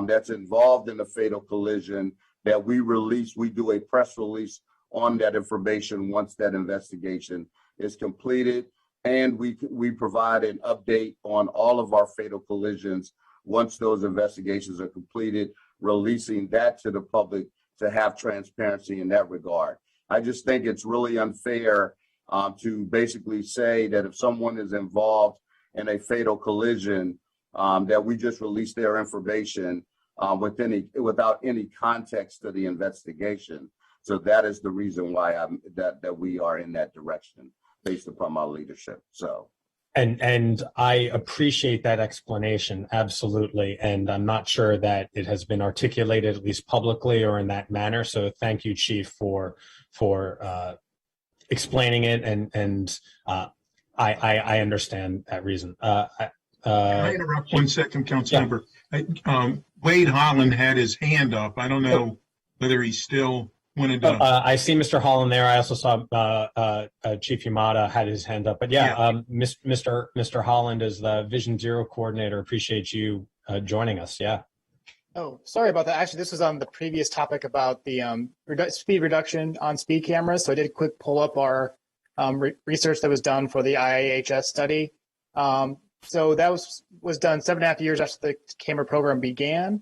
that's involved in a fatal collision, that we do a press release on that information once that investigation is completed. And we provide an update on all of our fatal collisions once those investigations are completed, releasing that to the public to have transparency in that regard. I just think it's really unfair to basically say that if someone is involved in a fatal collision, that we just release their information without any context to the investigation. So that is the reason why that we are in that direction based upon my leadership. So. And I appreciate that explanation, absolutely. And I'm not sure that it has been articulated, at least publicly or in that manner. So thank you, Chief, for explaining it. And I understand that reason. Can I interrupt 1 second, Councilmember? Yeah. Wade Holland had his hand up. I don't know whether he's still wanted to. I see Mr. Holland there. I also saw Chief Yamada had his hand up. But Mr. Holland is the Vision Zero coordinator. Appreciate you joining us. Yeah. Oh, sorry about that. Actually, this was on the previous topic about the speed reduction on speed cameras. So I did a quick pull up our research that was done for the IIHS study. So that was done 7.5 years after the camera program began.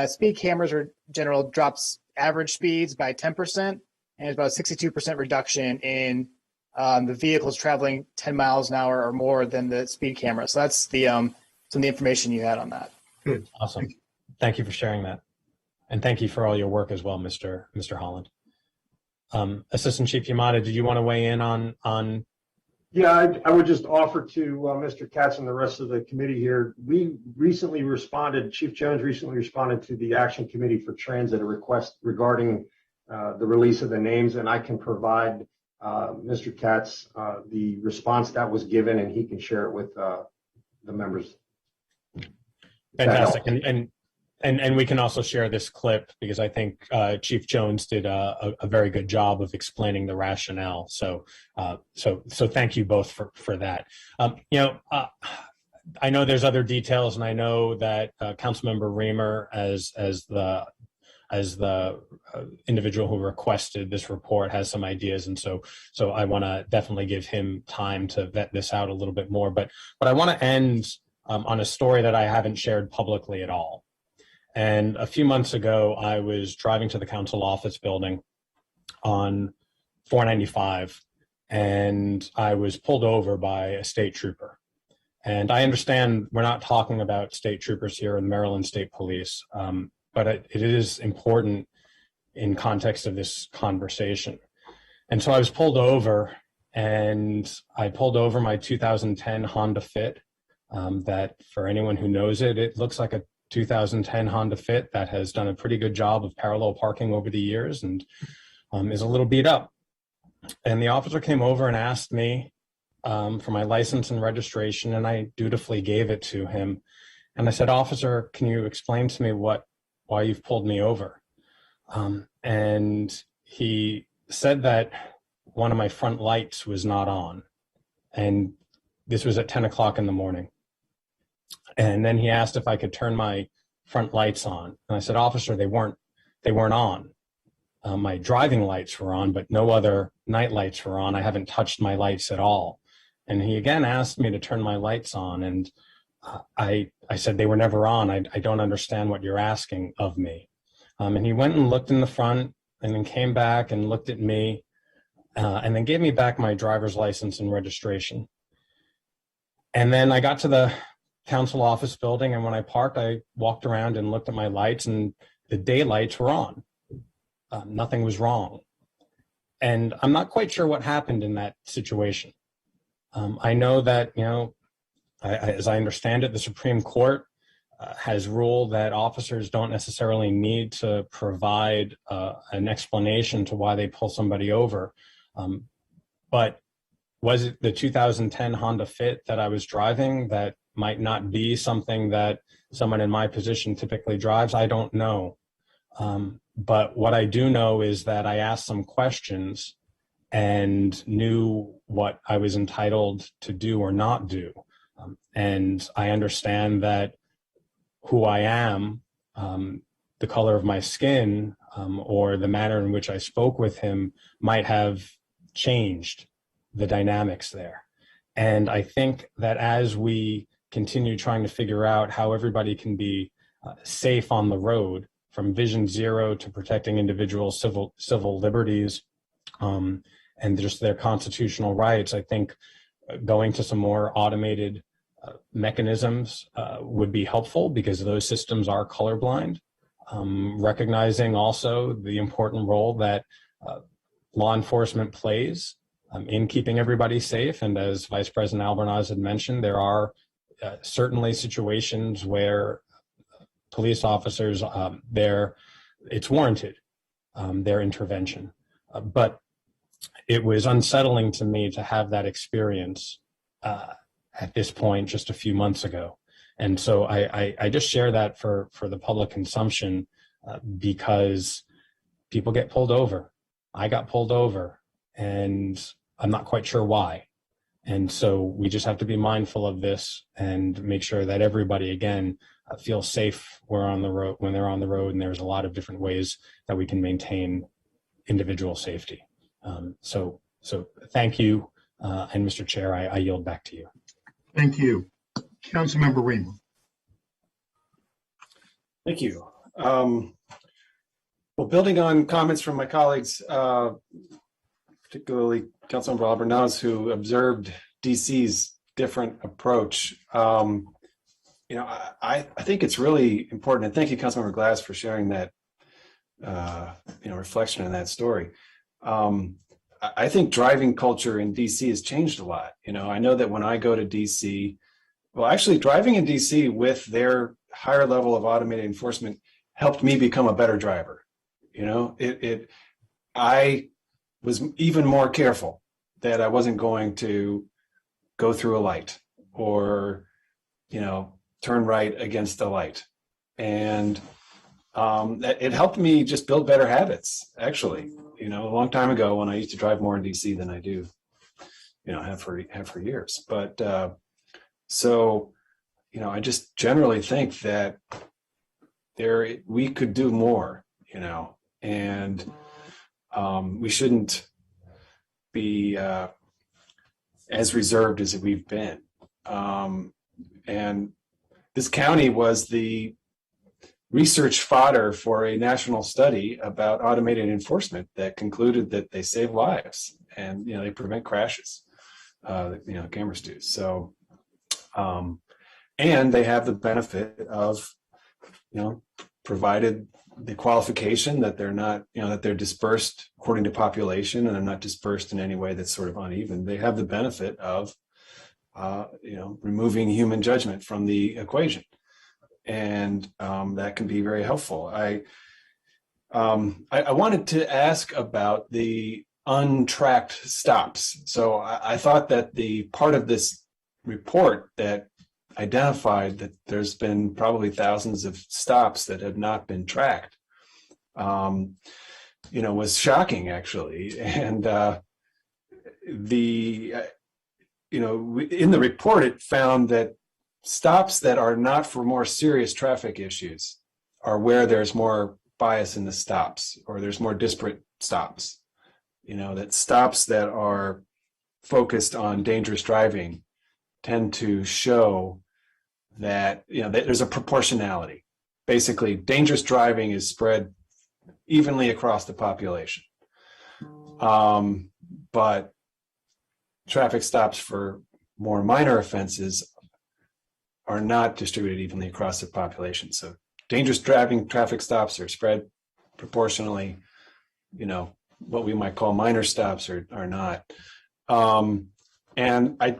Speed cameras are general drops average speeds by 10%, and it's about a 62% reduction in the vehicles traveling 10 miles an hour or more than the speed camera. So that's the some of the information you had on that. Good. Awesome. Thank you for sharing that. And thank you for all your work as well, Mr. Holland. Assistant Chief Yamada, did you want to weigh in on? Yeah, I would just offer to Mr. Katz and the rest of the committee here. We recently responded, Chief Jones recently responded to the Action Committee for Transit, a request regarding the release of the names, and I can provide Mr. Katz the response that was given, and he can share it with the members. Fantastic. And we can also share this clip because I think Chief Jones did a very good job of explaining the rationale. So thank you both for that. I know there's other details, and I know that Councilmember Reamer, as the individual who requested this report, has some ideas, and so I want to definitely give him time to vet this out a little bit more. But I want to end on a story that I haven't shared publicly at all. And a few months ago, I was driving to the council office building on 495, and I was pulled over by a state trooper. And I understand we're not talking about state troopers here in Maryland State Police, but it is important in context of this conversation. And so I was pulled over, and I pulled over my 2010 Honda Fit. That, for anyone who knows it, it looks like a 2010 Honda Fit that has done a pretty good job of parallel parking over the years and is a little beat up. And the officer came over and asked me for my license and registration, and I dutifully gave it to him. And I said, "Officer, can you explain to me why you've pulled me over?" And he said that one of my front lights was not on. And this was at 10 o'clock in the morning. And then he asked if I could turn my front lights on. And I said, "Officer, they weren't on. My driving lights were on, but no other night lights were on. I haven't touched my lights at all." And he again asked me to turn my lights on. And I said, "They were never on. I don't understand what you're asking of me." And he went and looked in the front and then came back and looked at me. and then gave me back my driver's license and registration. And then I got to the council office building, and when I parked, I walked around and looked at my lights, and the daylights were on. Nothing was wrong. And I'm not quite sure what happened in that situation. I know that, as I understand it, the Supreme Court has ruled that officers don't necessarily need to provide an explanation to why they pull somebody over. But was it the 2010 Honda Fit that I was driving that might not be something that someone in my position typically drives? I don't know. But what I do know is that I asked some questions and knew what I was entitled to do or not do. And I understand that who I am, the color of my skin, or the manner in which I spoke with him might have changed the dynamics there. And I think that as we continue trying to figure out how everybody can be safe on the road, from Vision Zero to protecting individual civil liberties, and just their constitutional rights, I think going to some more automated mechanisms would be helpful, because those systems are colorblind. Recognizing also the important role that law enforcement plays in keeping everybody safe. And as Vice President Albornoz had mentioned, there are certainly situations where police officers, it's warranted, their intervention. But it was unsettling to me to have that experience at this point just a few months ago. And so I just share that for the public consumption because people get pulled over. I got pulled over, and I'm not quite sure why. And so we just have to be mindful of this and make sure that everybody, again, feels safe when they're on the road. And there's a lot of different ways that we can maintain individual safety. So thank you. And Mr. Chair, I yield back to you. Thank you. Councilmember Reamer. Thank you. Well, building on comments from my colleagues, particularly Councilmember Albornoz, who observed DC's different approach, I think it's really important, and thank you, Councilmember Glass, for sharing that, reflection in that story. I think driving culture in DC has changed a lot. I know that when I go to DC, well, actually driving in DC with their higher level of automated enforcement helped me become a better driver. I was even more careful that I wasn't going to go through a light or, turn right against a light. And it helped me just build better habits, actually. A long time ago when I used to drive more in DC than I do, have for years. But I just generally think that we could do more, and we shouldn't be as reserved as we've been. And this county was the research fodder for a national study about automated enforcement that concluded that they save lives and they prevent crashes. Cameras do. So, and they have the benefit of provided the qualification that they're not that they're dispersed according to population and they're not dispersed in any way that's sort of uneven. They have the benefit of removing human judgment from the equation. And that can be very helpful. I wanted to ask about the untracked stops. So I thought that the part of this report that identified that there's been probably thousands of stops that have not been tracked, was shocking, actually. And in the report, it found that stops that are not for more serious traffic issues are where there's more bias in the stops, or there's more disparate stops. That stops that are focused on dangerous driving tend to show that, that there's a proportionality. Basically, dangerous driving is spread evenly across the population. but traffic stops for more minor offenses are not distributed evenly across the population. So dangerous driving traffic stops are spread proportionally. What we might call minor stops are not. And I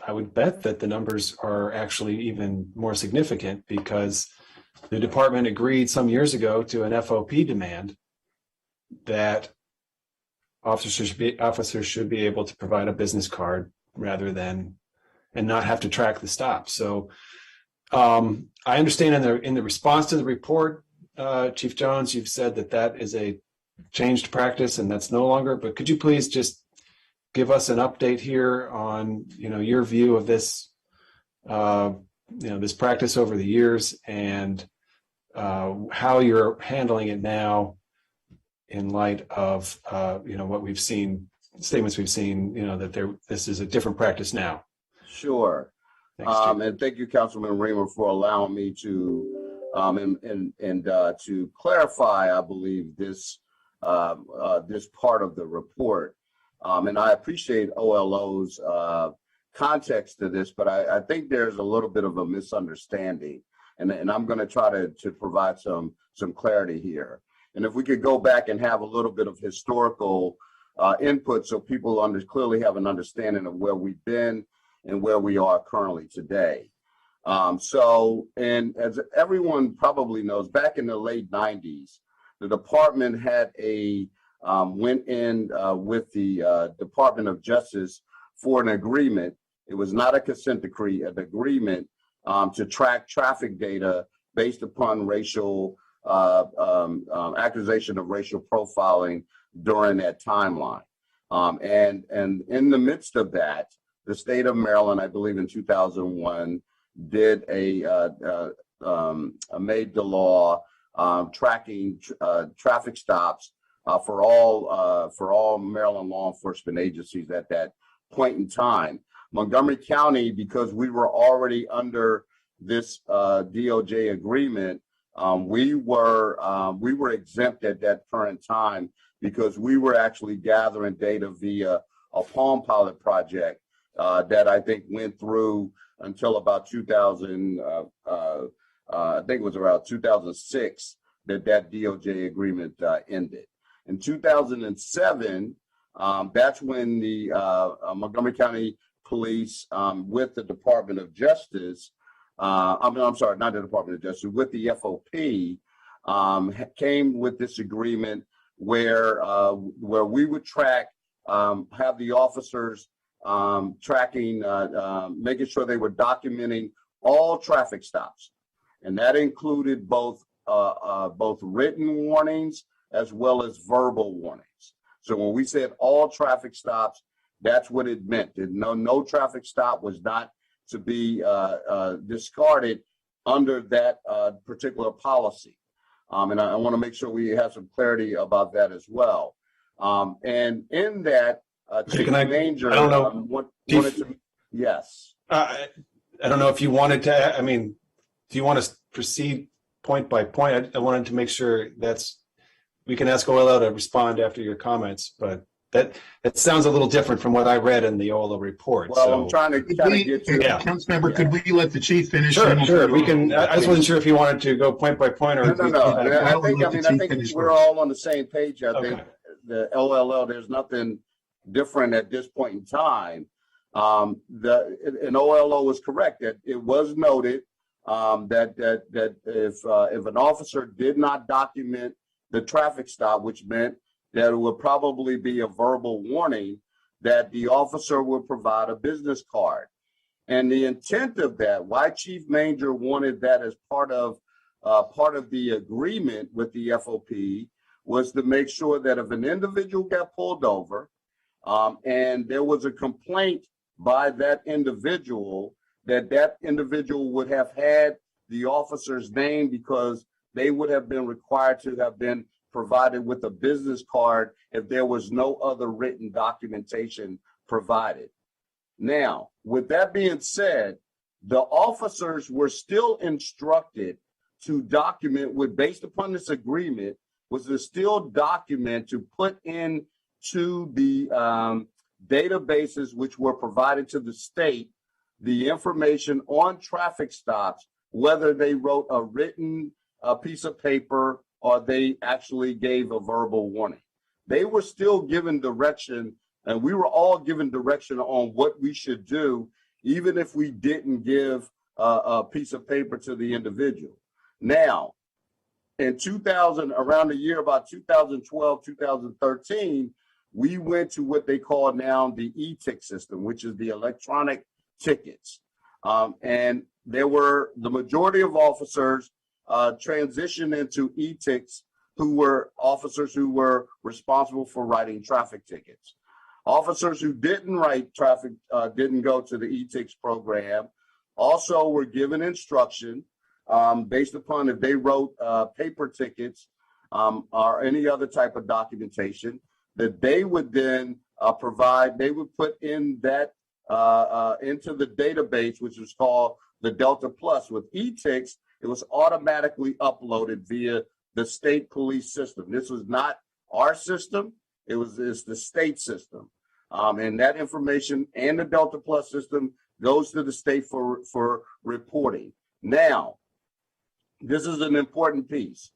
would bet that the numbers are actually even more significant because the department agreed some years ago to an FOP demand that officers should be able to provide a business card rather than and not have to track the stop. So I understand in the response to the report, Chief Jones, you've said that is a changed practice and that's no longer. But could you please just give us an update here on your view of this this practice over the years and how you're handling it now in light of what we've seen, statements we've seen, that this is a different practice now. Sure. Thanks, And thank you, Councilman Reamer, for allowing me to to clarify, I believe, this part of the report. And I appreciate OLO's context to this, but I think there's a little bit of a misunderstanding, and I'm going to try to provide some clarity here. And if we could go back and have a little bit of historical input so people clearly have an understanding of where we've been and where we are currently today. And as everyone probably knows, back in the late 90s, the department had went in with the Department of Justice for an agreement. It was not a consent decree, an agreement to track traffic data based upon racial accusation of racial profiling during that timeline. And in the midst of that, the state of Maryland, I believe in 2001, did made the law tracking traffic stops for all Maryland law enforcement agencies at that point in time. Montgomery County, because we were already under this DOJ agreement, we were exempt at that current time because we were actually gathering data via a Palm Pilot project that I think went through until about 2000. I think it was around 2006 that DOJ agreement ended. In 2007, that's when the Montgomery County Police, with the Department of Justice, I'm sorry, not the Department of Justice, with the FOP, came with this agreement where we would track, have the officers tracking, making sure they were documenting all traffic stops, and that included both written warnings as well as verbal warnings. So when we said all traffic stops, that's what it meant. No traffic stop was not to be discarded under that particular policy. And I want to make sure we have some clarity about that as well. And in that, Chief Danger, I don't know. Yes. I don't know if you wanted to, if you want to proceed point by point, I wanted to make sure we can ask OLO to respond after your comments, but that sounds a little different from what I read in the OLO report. Well, so. I'm trying to get to Councilmember, could we let the chief finish? Sure. We can. I just wasn't sure if you wanted to go point by point or. No. I think we're all on the same page. I think the OLO, there's nothing different at this point in time. And OLO was correct that it was noted that if an officer did not document the traffic stop, which meant that it would probably be a verbal warning, that the officer would provide a business card. And the intent of that, why Chief Manger wanted that as part of the agreement with the FOP, was to make sure that if an individual got pulled over and there was a complaint by that individual, that individual would have had the officer's name because they would have been required to have been provided with a business card if there was no other written documentation provided. Now, with that being said, the officers were still instructed to document, based upon this agreement, was to still document, to put in to the databases which were provided to the state the information on traffic stops, whether they wrote a written piece of paper or they actually gave a verbal warning. They were still given direction, and we were all given direction on what we should do, even if we didn't give a piece of paper to the individual. Now, in 2000, around the year about 2012, 2013, we went to what they call now the e-tick system, which is the electronic tickets. And there were the majority of officers transitioned into e-ticks who were officers who were responsible for writing traffic tickets. Officers who didn't write traffic, didn't go to the e-ticks program, also were given instruction based upon if they wrote paper tickets or any other type of documentation, that they would then provide, they would put in that into the database, which is called the Delta Plus. With e-ticks, it was automatically uploaded via the state police system. This was not our system, it's the state system. And that information and the Delta Plus system goes to the state for reporting. Now, this is an important piece.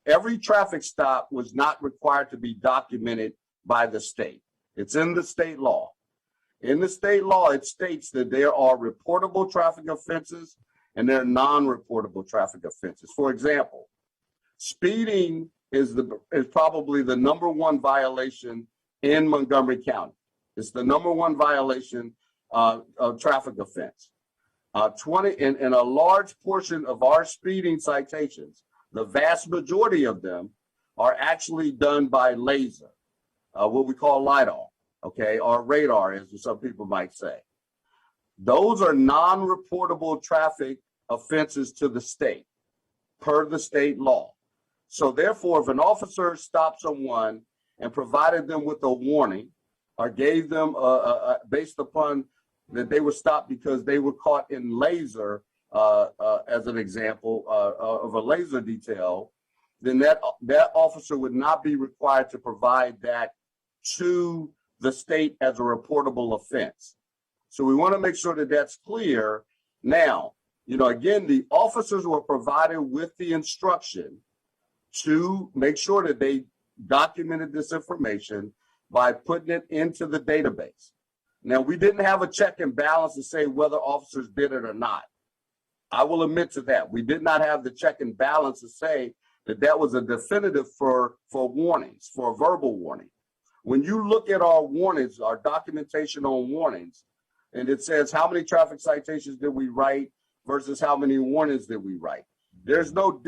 Every traffic stop was not required to be documented by the state. It's in the state law. In the state law, it states that there are reportable traffic offenses and there are non-reportable traffic offenses. For example, speeding is probably the number one violation in Montgomery County. It's the number one violation of traffic offense. And a large portion of our speeding citations, the vast majority of them, are actually done by laser, what we call LiDAR, okay, or radar, as some people might say. Those are non-reportable traffic offenses to the state, per the state law. So therefore, if an officer stopped someone and provided them with a warning or gave them, based upon that they were stopped because they were caught in laser, as an example of a laser detail, then that officer would not be required to provide that to the state as a reportable offense. So we want to make sure that that's clear. Now, again, the officers were provided with the instruction to make sure that they documented this information by putting it into the database. Now, we didn't have a check and balance to say whether officers did it or not. I will admit to that. We did not have the check and balance to say that that was a definitive for warnings, for a verbal warning. When you look at our warnings, our documentation on warnings, and it says how many traffic citations did we write versus how many warnings did we write. There's no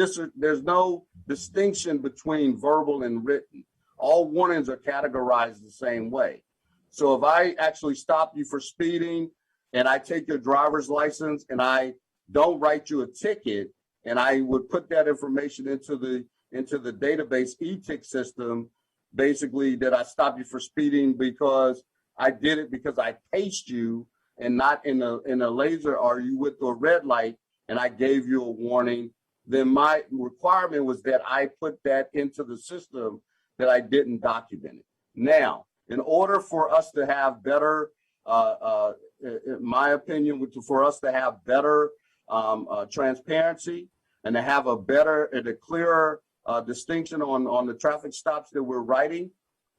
distinction between verbal and written. All warnings are categorized the same way. So if I actually stop you for speeding and I take your driver's license and I don't write you a ticket, and I would put that information into the database e-tick system, basically that I stopped you for speeding because I did it because I paced you and not in a laser, or you with a red light and I gave you a warning, then my requirement was that I put that into the system that I didn't document it. Now, in order for us to have better, in my opinion, for us to have better transparency and to have a better and a clearer distinction on the traffic stops that we're writing,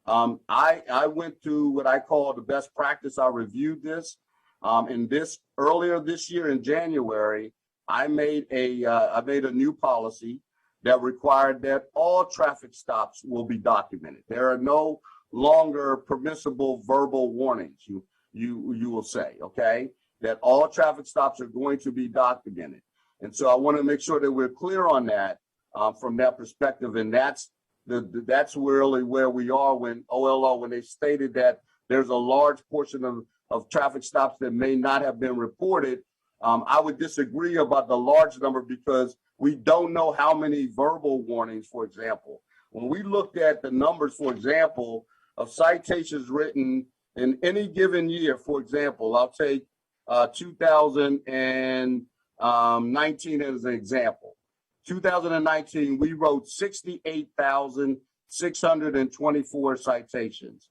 I went through what I call the best practice. I reviewed this. Earlier this year in January, I made a new policy that required that all traffic stops will be documented. There are no longer permissible verbal warnings. You will say, okay, that all traffic stops are going to be documented. And so I want to make sure that we're clear on that from that perspective. And that's really where we are when OLO, when they stated that there's a large portion of traffic stops that may not have been reported. I would disagree about the large number because we don't know how many verbal warnings, for example. When we looked at the numbers, for example, of citations written in any given year, for example, I'll take 2019 as an example. 2019, we wrote 68,700 624 citations.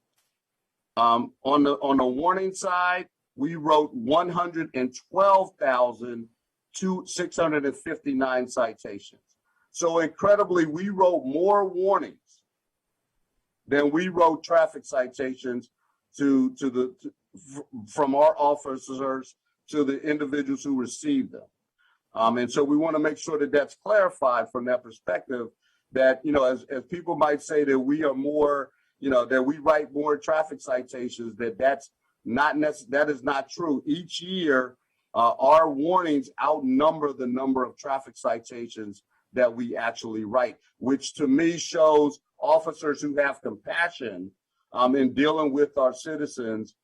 On the warning side, we wrote 112,659 citations. So incredibly, we wrote more warnings than we wrote traffic citations from our officers to the individuals who received them. And so we want to make sure that that's clarified from that perspective, that, you know, as people might say that we are more, you know, that we write more traffic citations, that is not true. Each year, our warnings outnumber the number of traffic citations that we actually write, which to me shows officers who have compassion in dealing with our citizens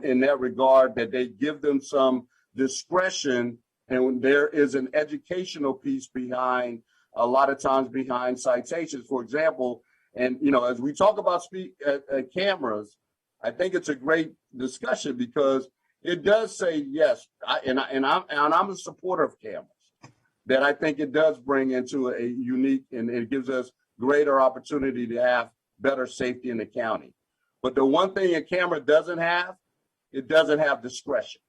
in that regard, that they give them some discretion, and there is an educational piece behind, a lot of times behind citations, for example. And, you know, as we talk about cameras, I think it's a great discussion because it does say, yes, I'm a supporter of cameras, that I think it does bring into a unique, and it gives us greater opportunity to have better safety in the county. But the one thing a camera doesn't have, it doesn't have discretion.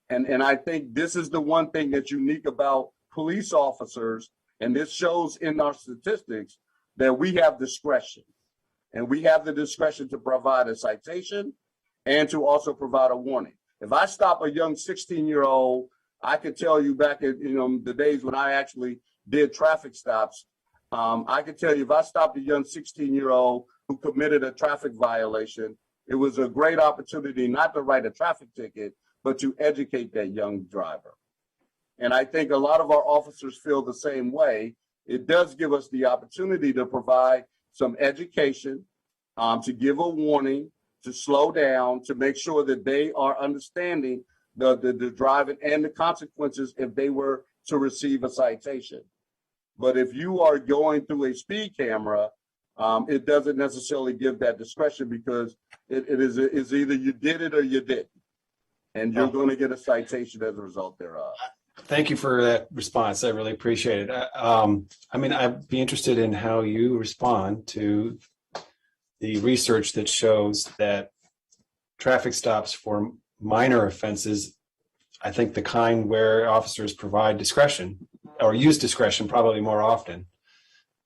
And I think this is the one thing that's unique about police officers, and this shows in our statistics, that we have discretion. And we have the discretion to provide a citation and to also provide a warning. If I stop a young 16-year-old, I could tell you back in, you know, the days when I actually did traffic stops, I could tell you if I stopped a young 16-year-old who committed a traffic violation, it was a great opportunity not to write a traffic ticket, but to educate that young driver. And I think a lot of our officers feel the same way. It does give us the opportunity to provide some education, to give a warning, to slow down, to make sure that they are understanding the driving and the consequences if they were to receive a citation. But if you are going through a speed camera, it doesn't necessarily give that discretion, because it is either you did it or you didn't. And you're going to get a citation as a result thereof. Thank you for that response. I really appreciate it. I mean, I'd be interested in how you respond to the research that shows that traffic stops for minor offenses, I think the kind where officers provide discretion or use discretion probably more often,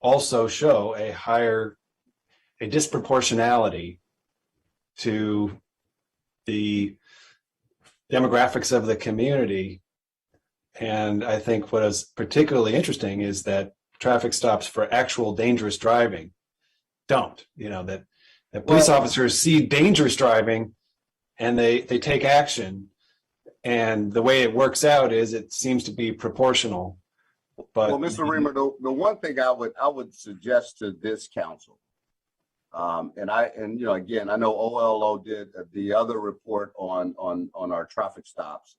also show a disproportionality to the demographics of the community. And I think what is particularly interesting is that traffic stops for actual dangerous driving don't, you know, that police officers see dangerous driving and they take action. And the way it works out is it seems to be proportional. But, well, Mr. Reamer, the one thing I would suggest to this council, and you know, again, I know OLO did the other report on our traffic stops,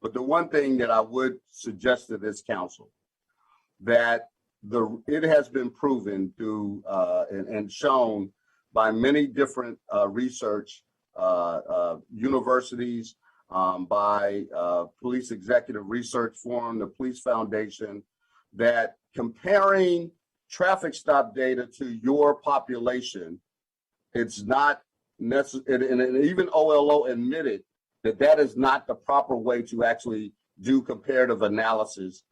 but the one thing that I would suggest to this council, that it has been proven through and shown by many different research universities, by Police Executive Research Forum, the Police Foundation, that comparing traffic stop data to your population, it's not necessary, and even OLO admitted that is not the proper way to actually do comparative analysis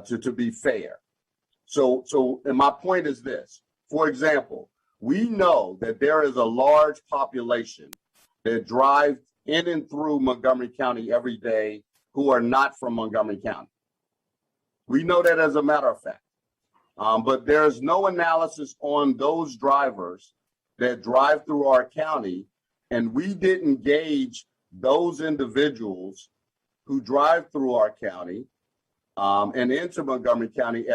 to be fair. So, and my point is this: for example, we know that there is a large population that drive in and through Montgomery County every day who are not from Montgomery County. We know that as a matter of fact. But there's no analysis on those drivers that drive through our county, and we didn't gauge those individuals who drive through our county and into Montgomery County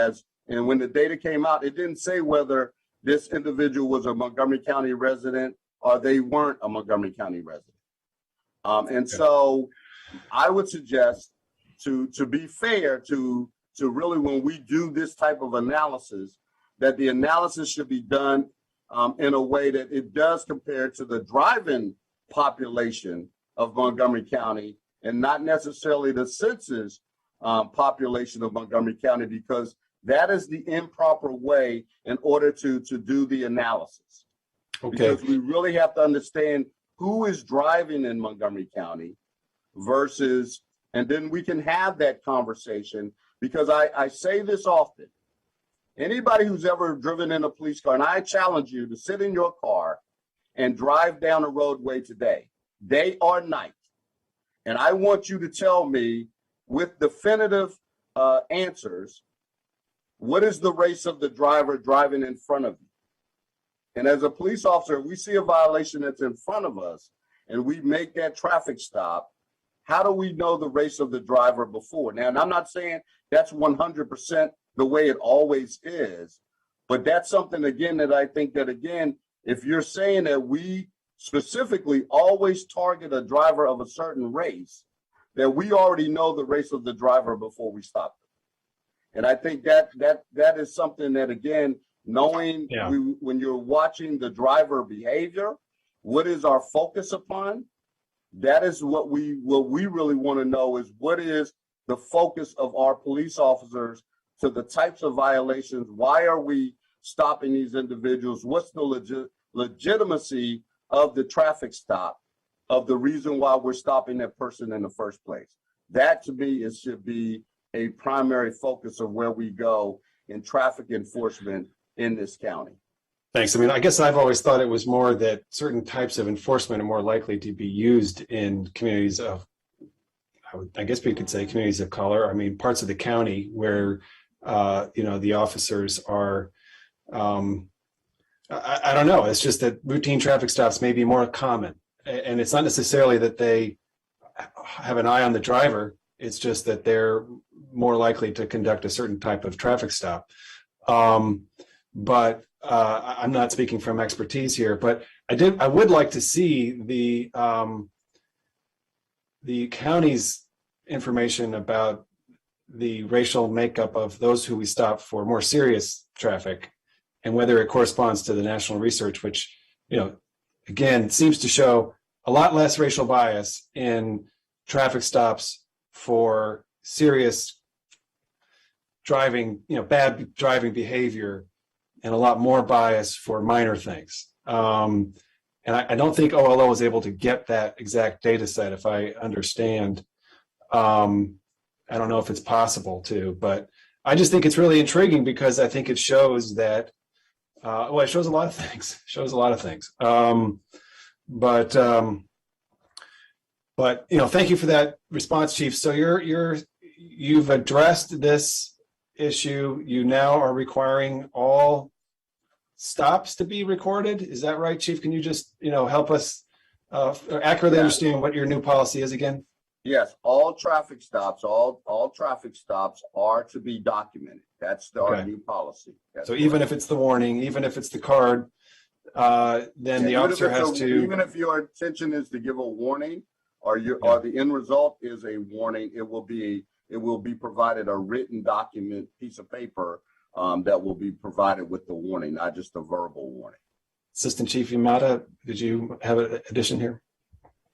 and when the data came out, it didn't say whether this individual was a Montgomery County resident or they weren't a Montgomery County resident. So I would suggest to be fair to really, when we do this type of analysis, that the analysis should be done in a way that it does compare to the driving population of Montgomery County and not necessarily the census population of Montgomery County, because That is the improper way in order to do the analysis. Okay. Because we really have to understand who is driving in Montgomery County versus, and then we can have that conversation, because I say this often. Anybody who's ever driven in a police car, and I challenge you to sit in your car and drive down a roadway today, day or night, and I want you to tell me with definitive answers, what is the race of the driver driving in front of you? And as a police officer, if we see a violation that's in front of us and we make that traffic stop, how do we know the race of the driver before? Now, and I'm not saying that's 100% the way it always is, but that's something, again, that I think that, again, if you're saying that we specifically always target a driver of a certain race, that we already know the race of the driver before we stop them. And I think that is something that, again, knowing when you're watching the driver behavior, what is our focus upon? That is what we really want to know, is what is the focus of our police officers to the types of violations? Why are we stopping these individuals? What's the legitimacy of the traffic stop, of the reason why we're stopping that person in the first place? That, to me, should be a primary focus of where we go in traffic enforcement in this county. Thanks. I mean, I guess I've always thought it was more that certain types of enforcement are more likely to be used in communities of, I guess we could say communities of color. I mean, parts of the county where, the officers are, I don't know. It's just that routine traffic stops may be more common. And it's not necessarily that they have an eye on the driver. It's just that they're more likely to conduct a certain type of traffic stop. But I'm not speaking from expertise here, but I would like to see the county's information about the racial makeup of those who we stop for more serious traffic, and whether it corresponds to the national research, which, again, seems to show a lot less racial bias in traffic stops for serious driving, bad driving behavior, and a lot more bias for minor things. And I don't think OLO was able to get that exact data set, if I understand. I don't know if it's possible to, but I just think it's really intriguing, because I think it shows that, it shows a lot of things. But thank you for that response, Chief. So you've addressed this issue. You now are requiring all stops to be recorded. Is that right, Chief? Can you just help us accurately understand what your new policy is again? Yes, all traffic stops are to be documented. That's our new policy. So even if it's the warning, even if it's the card, then the officer has to. Even if your intention is to give a warning, or the end result is a warning, it will be provided a written document, piece of paper, that will be provided with the warning, not just a verbal warning. Assistant Chief Yamada, did you have an addition here?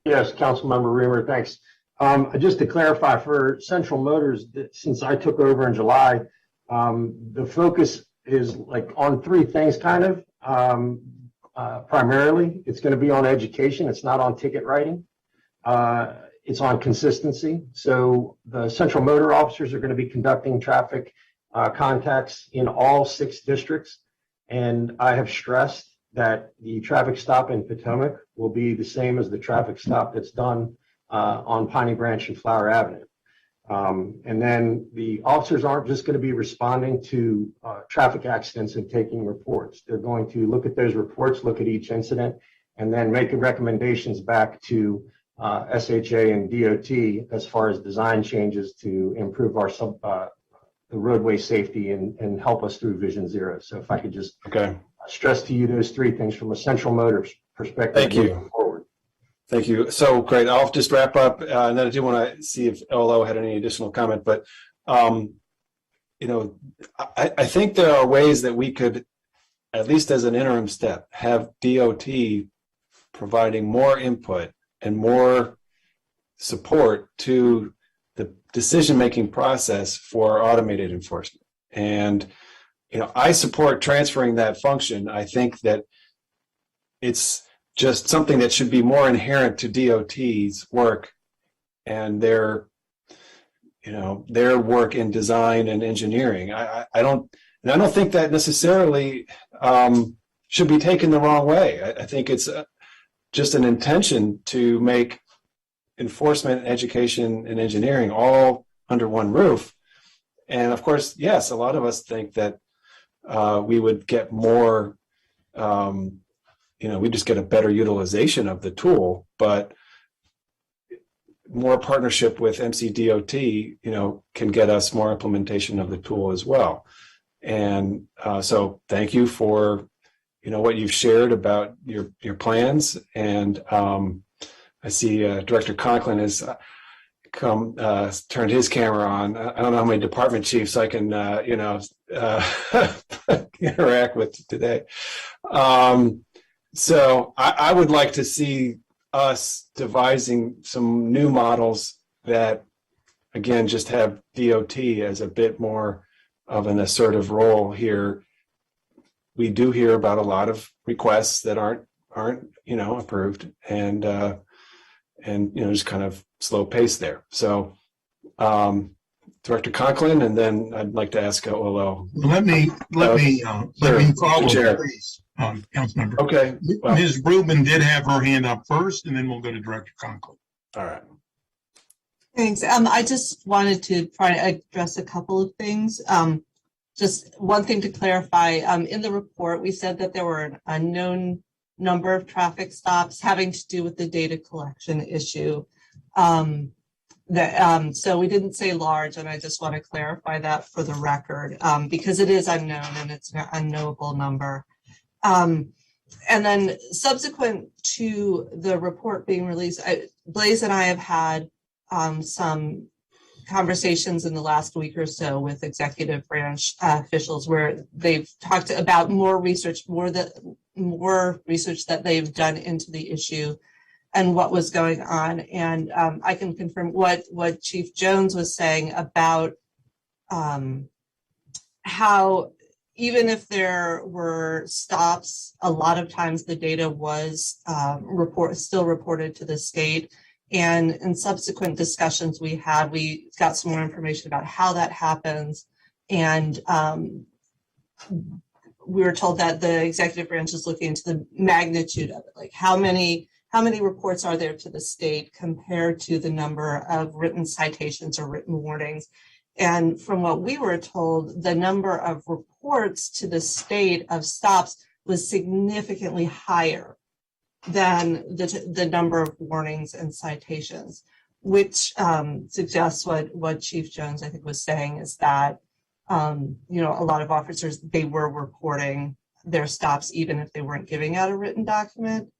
Yes, Councilmember Reamer, thanks. Just to clarify, for Central Motors, since I took over in July, the focus is on three things, kind of. Primarily, it's going to be on education. It's not on ticket writing. It's on consistency. So the Central Motor officers are going to be conducting traffic contacts in all 6 districts. And I have stressed that the traffic stop in Potomac will be the same as the traffic stop that's done on Piney Branch and Flower Avenue. And then the officers aren't just going to be responding to traffic accidents and taking reports. They're going to look at those reports, look at each incident, and then make recommendations back to SHA and DOT as far as design changes to improve our the roadway safety and help us through Vision Zero. So if I could just stress to you those 3 things from a Central Motors perspective. Thank you. Forward. Thank you. So great. I'll just wrap up, and then I do want to see if LO had any additional comment. But I think there are ways that we could, at least as an interim step, have DOT providing more input and more support to the decision-making process for automated enforcement. And, I support transferring that function. I think that it's just something that should be more inherent to DOT's work and their work in design and engineering. I don't think that necessarily should be taken the wrong way. I think it's just an intention to make enforcement, education, and engineering all under one roof. And of course, yes, a lot of us think that we would get more, we just get a better utilization of the tool, but more partnership with MCDOT, can get us more implementation of the tool as well. And so thank you for, what you've shared about your plans. And I see Director Conklin has turned his camera on. I don't know how many department chiefs I can, interact with today. So I would like to see us devising some new models that, again, just have DOT as a bit more of an assertive role here. We do hear about a lot of requests that aren't approved, and just kind of slow pace there. So, Director Conklin, and then I'd like to ask OLO. Let me follow, Chair. please, Councilmember. Okay. Well, Ms. Rubin did have her hand up first, and then we'll go to Director Conklin. all right. Thanks. I just wanted to try to address a couple of things. Just one thing to clarify, in the report, we said that there were an unknown number of traffic stops having to do with the data collection issue. So we didn't say large, and I just want to clarify that for the record, because it is unknown and it's an unknowable number. And then subsequent to the report being released, Blaze and I have had some conversations in the last week or so with executive branch officials where they've talked about more research that they've done into the issue and what was going on. And I can confirm what Chief Jones was saying about how even if there were stops, a lot of times the data was still reported to the state. And in subsequent discussions we got some more information about how that happens. And we were told that the executive branch is looking into the magnitude of it, like how many reports are there to the state compared to the number of written citations or written warnings. And from what we were told, the number of reports to the state of stops was significantly higher than the number of warnings and citations, which suggests what Chief Jones, I think, was saying is that, a lot of officers, they were reporting their stops even if they weren't giving out a written document.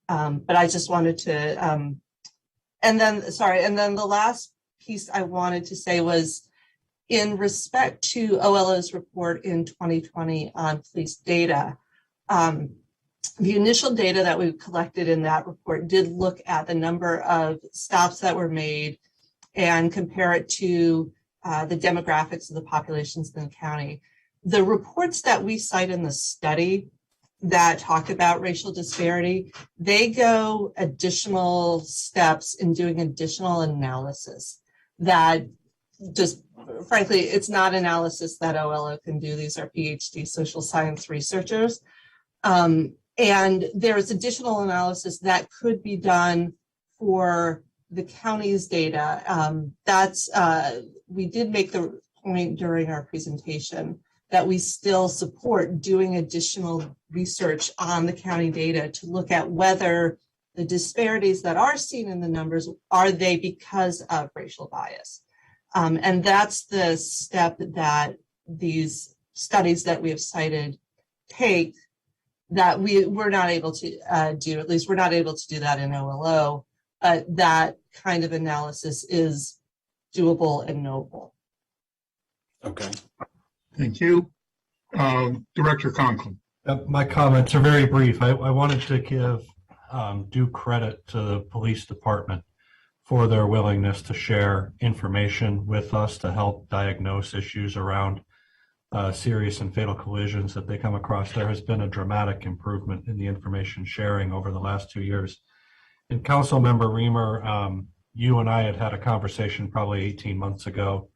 But I just wanted to, and then the last piece I wanted to say was in respect to OLO's report in 2020 on police data, the initial data that we collected in that report did look at the number of stops that were made and compare it to the demographics of the populations in the county. The reports that we cite in the study that talk about racial disparity, they go additional steps in doing additional analysis that just, frankly, it's not analysis that OLO can do. These are PhD social science researchers. And there's additional analysis that could be done for the county's data. We did make the point during our presentation that we still support doing additional research on the county data to look at whether the disparities that are seen in the numbers, are they because of racial bias? And that's the step that these studies that we have cited take that we're not able to do, at least we're not able to do that in OLO, but that kind of analysis is doable and knowable. Okay. Thank you. Director Conklin. My comments are very brief. I wanted to give due credit to the police department for their willingness to share information with us to help diagnose issues around serious and fatal collisions that they come across, there has been a dramatic improvement in the information sharing over the last 2 years. And Councilmember Reamer, you and I had a conversation probably 18 months ago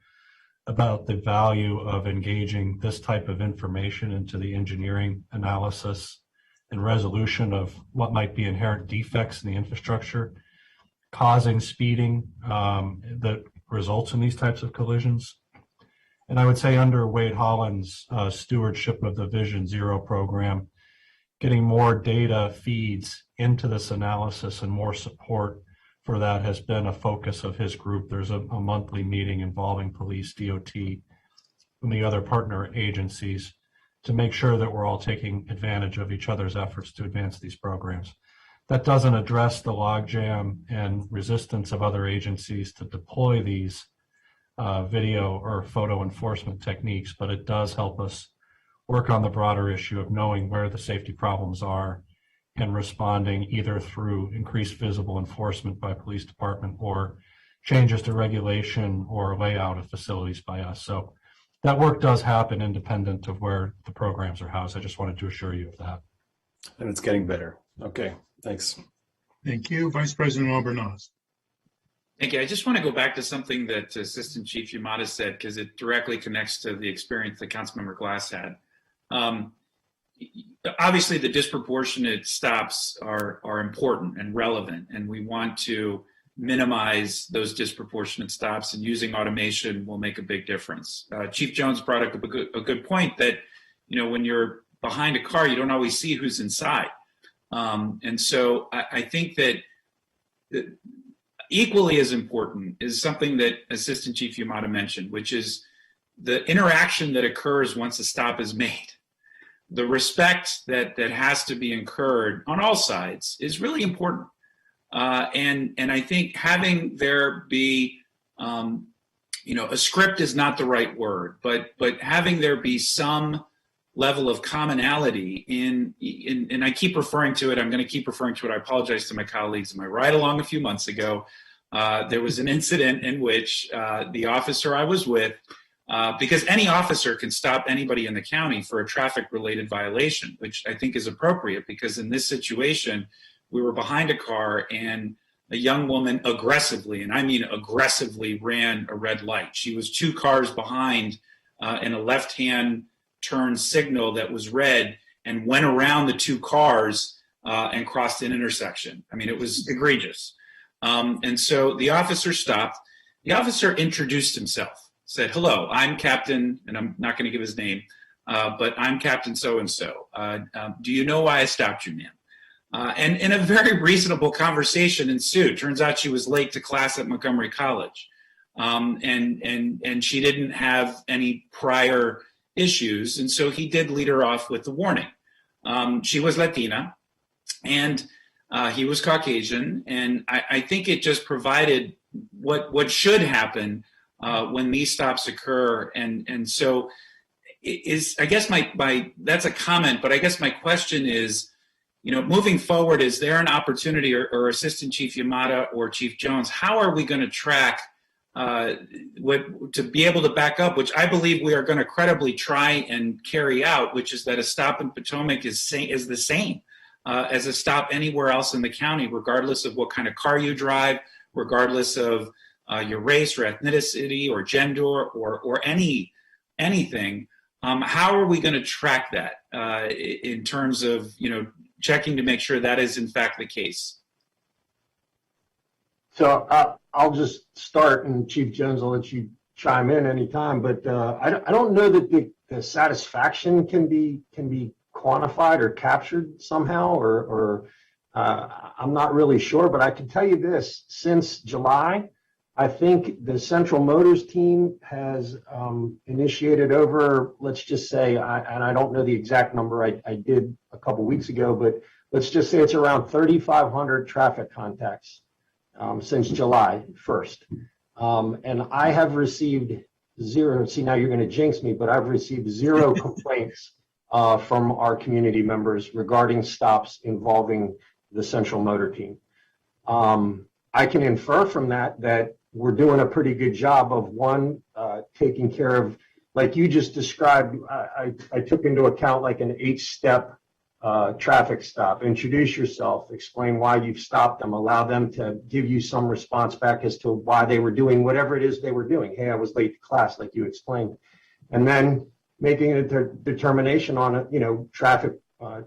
about the value of engaging this type of information into the engineering analysis and resolution of what might be inherent defects in the infrastructure causing speeding that results in these types of collisions. And I would say under Wade Holland's stewardship of the Vision Zero program, getting more data feeds into this analysis and more support for that has been a focus of his group. There's a monthly meeting involving police, DOT, and the other partner agencies to make sure that we're all taking advantage of each other's efforts to advance these programs. That doesn't address the logjam and resistance of other agencies to deploy these video or photo enforcement techniques, but it does help us work on the broader issue of knowing where the safety problems are and responding either through increased visible enforcement by police department or changes to regulation or layout of facilities by us. So that work does happen independent of where the programs are housed. I just wanted to assure you of that. And it's getting better. Okay, thanks. Thank you. Vice President Albornoz. Thank you. I just want to go back to something that Assistant Chief Yamada said, because it directly connects to the experience that Councilmember Glass had. Obviously, the disproportionate stops are important and relevant, and we want to minimize those disproportionate stops, and using automation will make a big difference. Chief Jones brought up a good point that, when you're behind a car, you don't always see who's inside. And so I think that equally as important is something that Assistant Chief Yamada mentioned, which is the interaction that occurs once a stop is made. The respect that has to be incurred on all sides is really important. And I think having there be, a script is not the right word, but having there be some level of commonality and I keep referring to it, I'm going to keep referring to it. I apologize to my colleagues. In my ride along a few months ago, there was an incident in which the officer I was with, because any officer can stop anybody in the county for a traffic-related violation, which I think is appropriate, because in this situation, we were behind a car and a young woman aggressively, and I mean aggressively, ran a red light. She was 2 cars behind in a left-hand turn signal that was red and went around the 2 cars and crossed an intersection. I mean, it was egregious. And so the officer stopped. The officer introduced himself. Said, "Hello, I'm Captain," and I'm not going to give his name, but I'm Captain so-and-so. Do you know why I stopped you, ma'am? And a very reasonable conversation ensued. Turns out she was late to class at Montgomery College, and she didn't have any prior issues, and so he did lead her off with the warning. She was Latina, and he was Caucasian, and I think it just provided what should happen when these stops occur. And so I guess my that's a comment, but I guess my question is, moving forward, is there an opportunity, or Assistant Chief Yamada or Chief Jones, how are we going to track to be able to back up, which I believe we are going to credibly try and carry out, which is that a stop in Potomac is the same as a stop anywhere else in the county, regardless of what kind of car you drive, regardless of your race or ethnicity or gender or anything. How are we going to track that in terms of checking to make sure that is in fact the case? So I'll just start, and Chief Jones, I'll let you chime in anytime. But I don't know that the satisfaction can be quantified or captured somehow, or I'm not really sure. But I can tell you this: since July, I think the Central Motors team has initiated over, let's just say, and I don't know the exact number, I did a couple weeks ago, but let's just say it's around 3,500 traffic contacts since July 1st. And I have received 0, see, now you're going to jinx me, but I've received 0 complaints from our community members regarding stops involving the Central Motor team. I can infer from that we're doing a pretty good job of, one, taking care of like you just described, I took into account like an 8-step traffic stop. Introduce yourself, explain why you've stopped them, allow them to give you some response back as to why they were doing whatever it is they were doing. Hey, I was late to class, like you explained. And then making a determination on a, traffic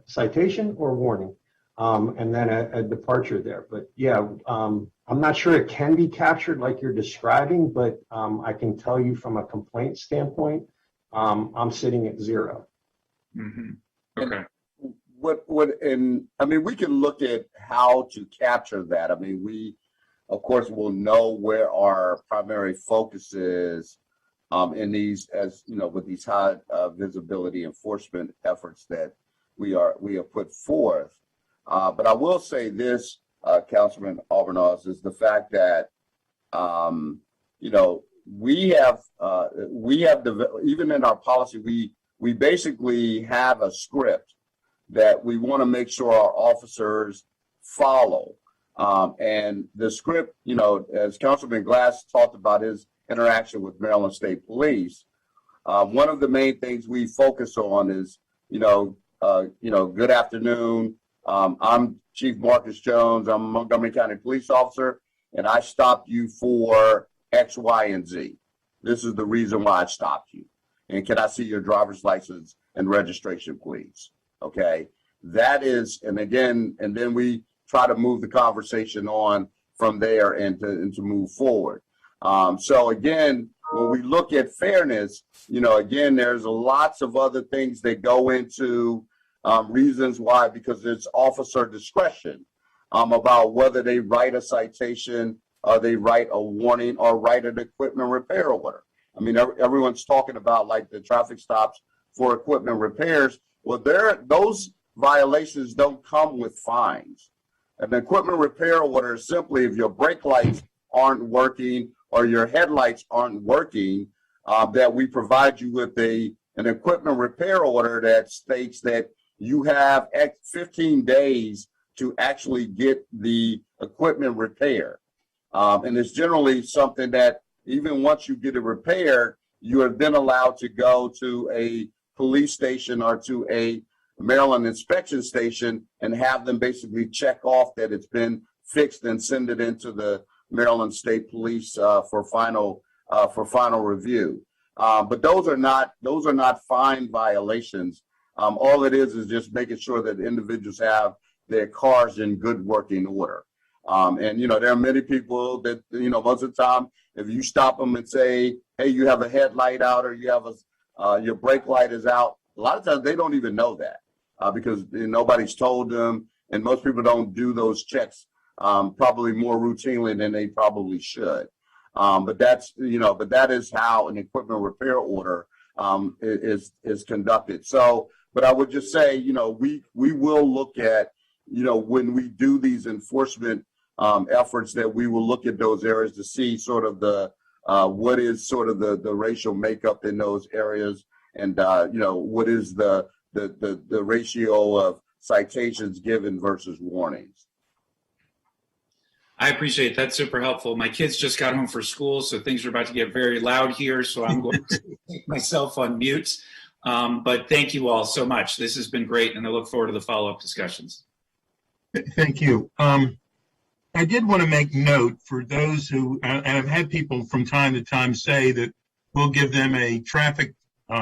citation or warning, and then a departure there. But yeah, I'm not sure it can be captured like you're describing, but I can tell you from a complaint standpoint, I'm sitting at 0. Mm-hmm. Okay. We can look at how to capture that. We, of course, will know where our primary focus is in these, with these high visibility enforcement efforts that we have put forth. But I will say this, Councilman Albornoz, is the fact that we have even in our policy, we basically have a script that we want to make sure our officers follow. And the script, as Councilman Glass talked about his interaction with Maryland State Police, one of the main things we focus on is, good afternoon. I'm Chief Marcus Jones. I'm a Montgomery County Police Officer, and I stopped you for X, Y, and Z. This is the reason why I stopped you. And can I see your driver's license and registration, please? Okay, that is, and then we try to move the conversation on from there and to move forward. So again, when we look at fairness, there's lots of other things that go into reasons why, because it's officer discretion about whether they write a citation, or they write a warning, or write an equipment repair order. Everyone's talking about like the traffic stops for equipment repairs. Well, those violations don't come with fines. An equipment repair order is simply if your brake lights aren't working or your headlights aren't working, that we provide you with an equipment repair order that states that you have 15 days to actually get the equipment repaired. And it's generally something that even once you get it repaired, you are then allowed to go to a police station or to a Maryland inspection station and have them basically check off that it's been fixed and send it into the Maryland State Police for final review. But those are not fine violations. All it is just making sure that individuals have their cars in good working order. There are many people that, most of the time, if you stop them and say, hey, you have a headlight out or you have your brake light is out, a lot of times they don't even know that because nobody's told them, and most people don't do those checks probably more routinely than they probably should. But that is how an equipment repair order is conducted. So, but I would just say, we will look at, when we do these enforcement efforts, that we will look at those areas to see sort of what is sort of the racial makeup in those areas, and what is the ratio of citations given versus warnings. I appreciate that. Super helpful. My kids just got home for school, so things are about to get very loud here, so I'm going to take myself on mute. But thank you all so much. This has been great, and I look forward to the follow-up discussions. Thank you. I did want to make note for those who, and I've had people from time to time say that we'll give them a traffic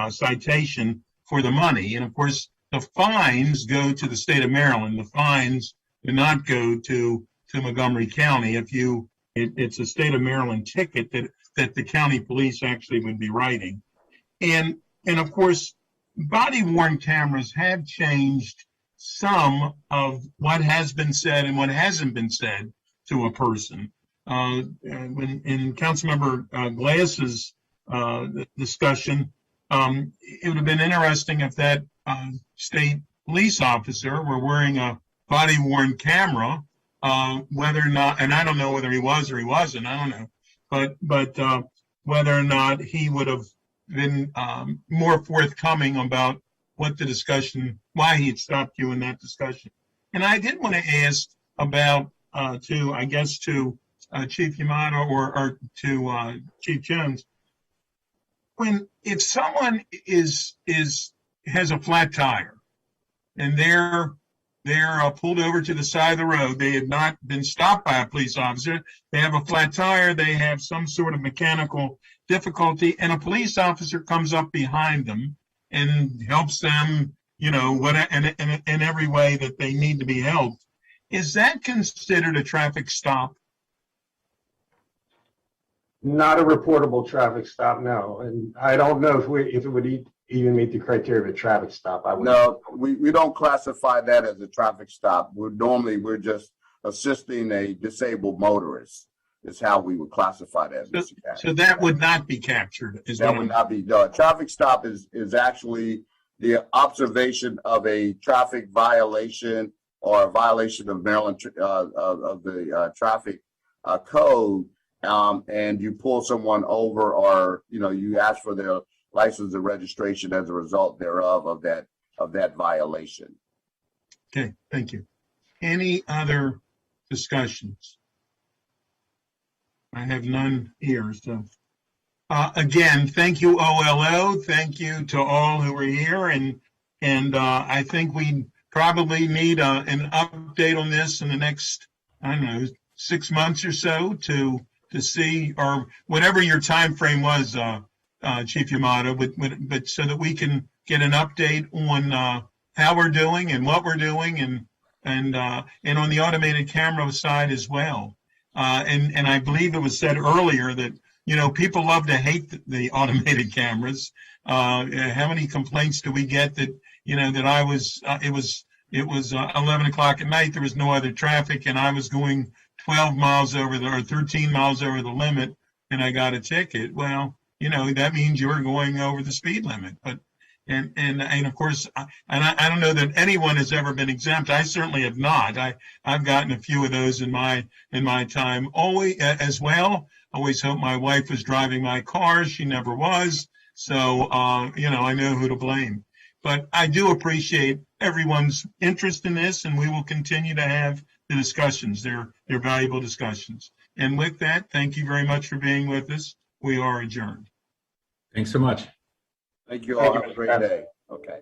citation for the money. And of course, the fines go to the state of Maryland. The fines do not go to Montgomery County. It's a state of Maryland ticket that the county police actually would be writing. And of course, body worn cameras have changed some of what has been said and what hasn't been said to a person. When in Councilmember Glass's discussion, it would have been interesting if that state police officer were wearing a body worn camera, whether or not, and I don't know whether he was or he wasn't, I don't know, but whether or not he would have been more forthcoming about what the discussion, why he had stopped you in that discussion. And I did want to ask about, to Chief Yamato or to Chief Jones, if someone has a flat tire and they're pulled over to the side of the road, they have not been stopped by a police officer, they have a flat tire, they have some sort of mechanical difficulty, and a police officer comes up behind them and helps them, in every way that they need to be helped. Is that considered a traffic stop? Not a reportable traffic stop, no. And I don't know if it would even meet the criteria of a traffic stop. No, we don't classify that as a traffic stop. We're just assisting a disabled motorist is how we would classify that. So that would not be captured. That would not be done. Traffic stop is actually the observation of a traffic violation or a violation of Maryland of the traffic code, and you pull someone over, or you ask for their license and registration as a result thereof of that violation. Okay, thank you. Any other discussions? I have none here. So again, thank you, OLO. Thank you to all who are here, and I think we probably need an update on this in the next, 6 months or so to see, or whatever your time frame was, Chief Yamato, but so that we can get an update on how we're doing and what we're doing, and on the automated camera side as well. And I believe it was said earlier that people love to hate the automated cameras. How many complaints do we get that that it was 11 o'clock at night, there was no other traffic, and I was going 12 miles over or 13 miles over the limit, and I got a ticket? Well, that means you're going over the speed limit. But and of course, I don't know that anyone has ever been exempt. I certainly have not. I've gotten a few of those in my time. Always as well. Always hope my wife was driving my car. She never was. So I know who to blame. But I do appreciate everyone's interest in this, and we will continue to have the discussions. They're valuable discussions. And with that, thank you very much for being with us. We are adjourned. Thanks so much. Thank you all. Have a great day. Okay.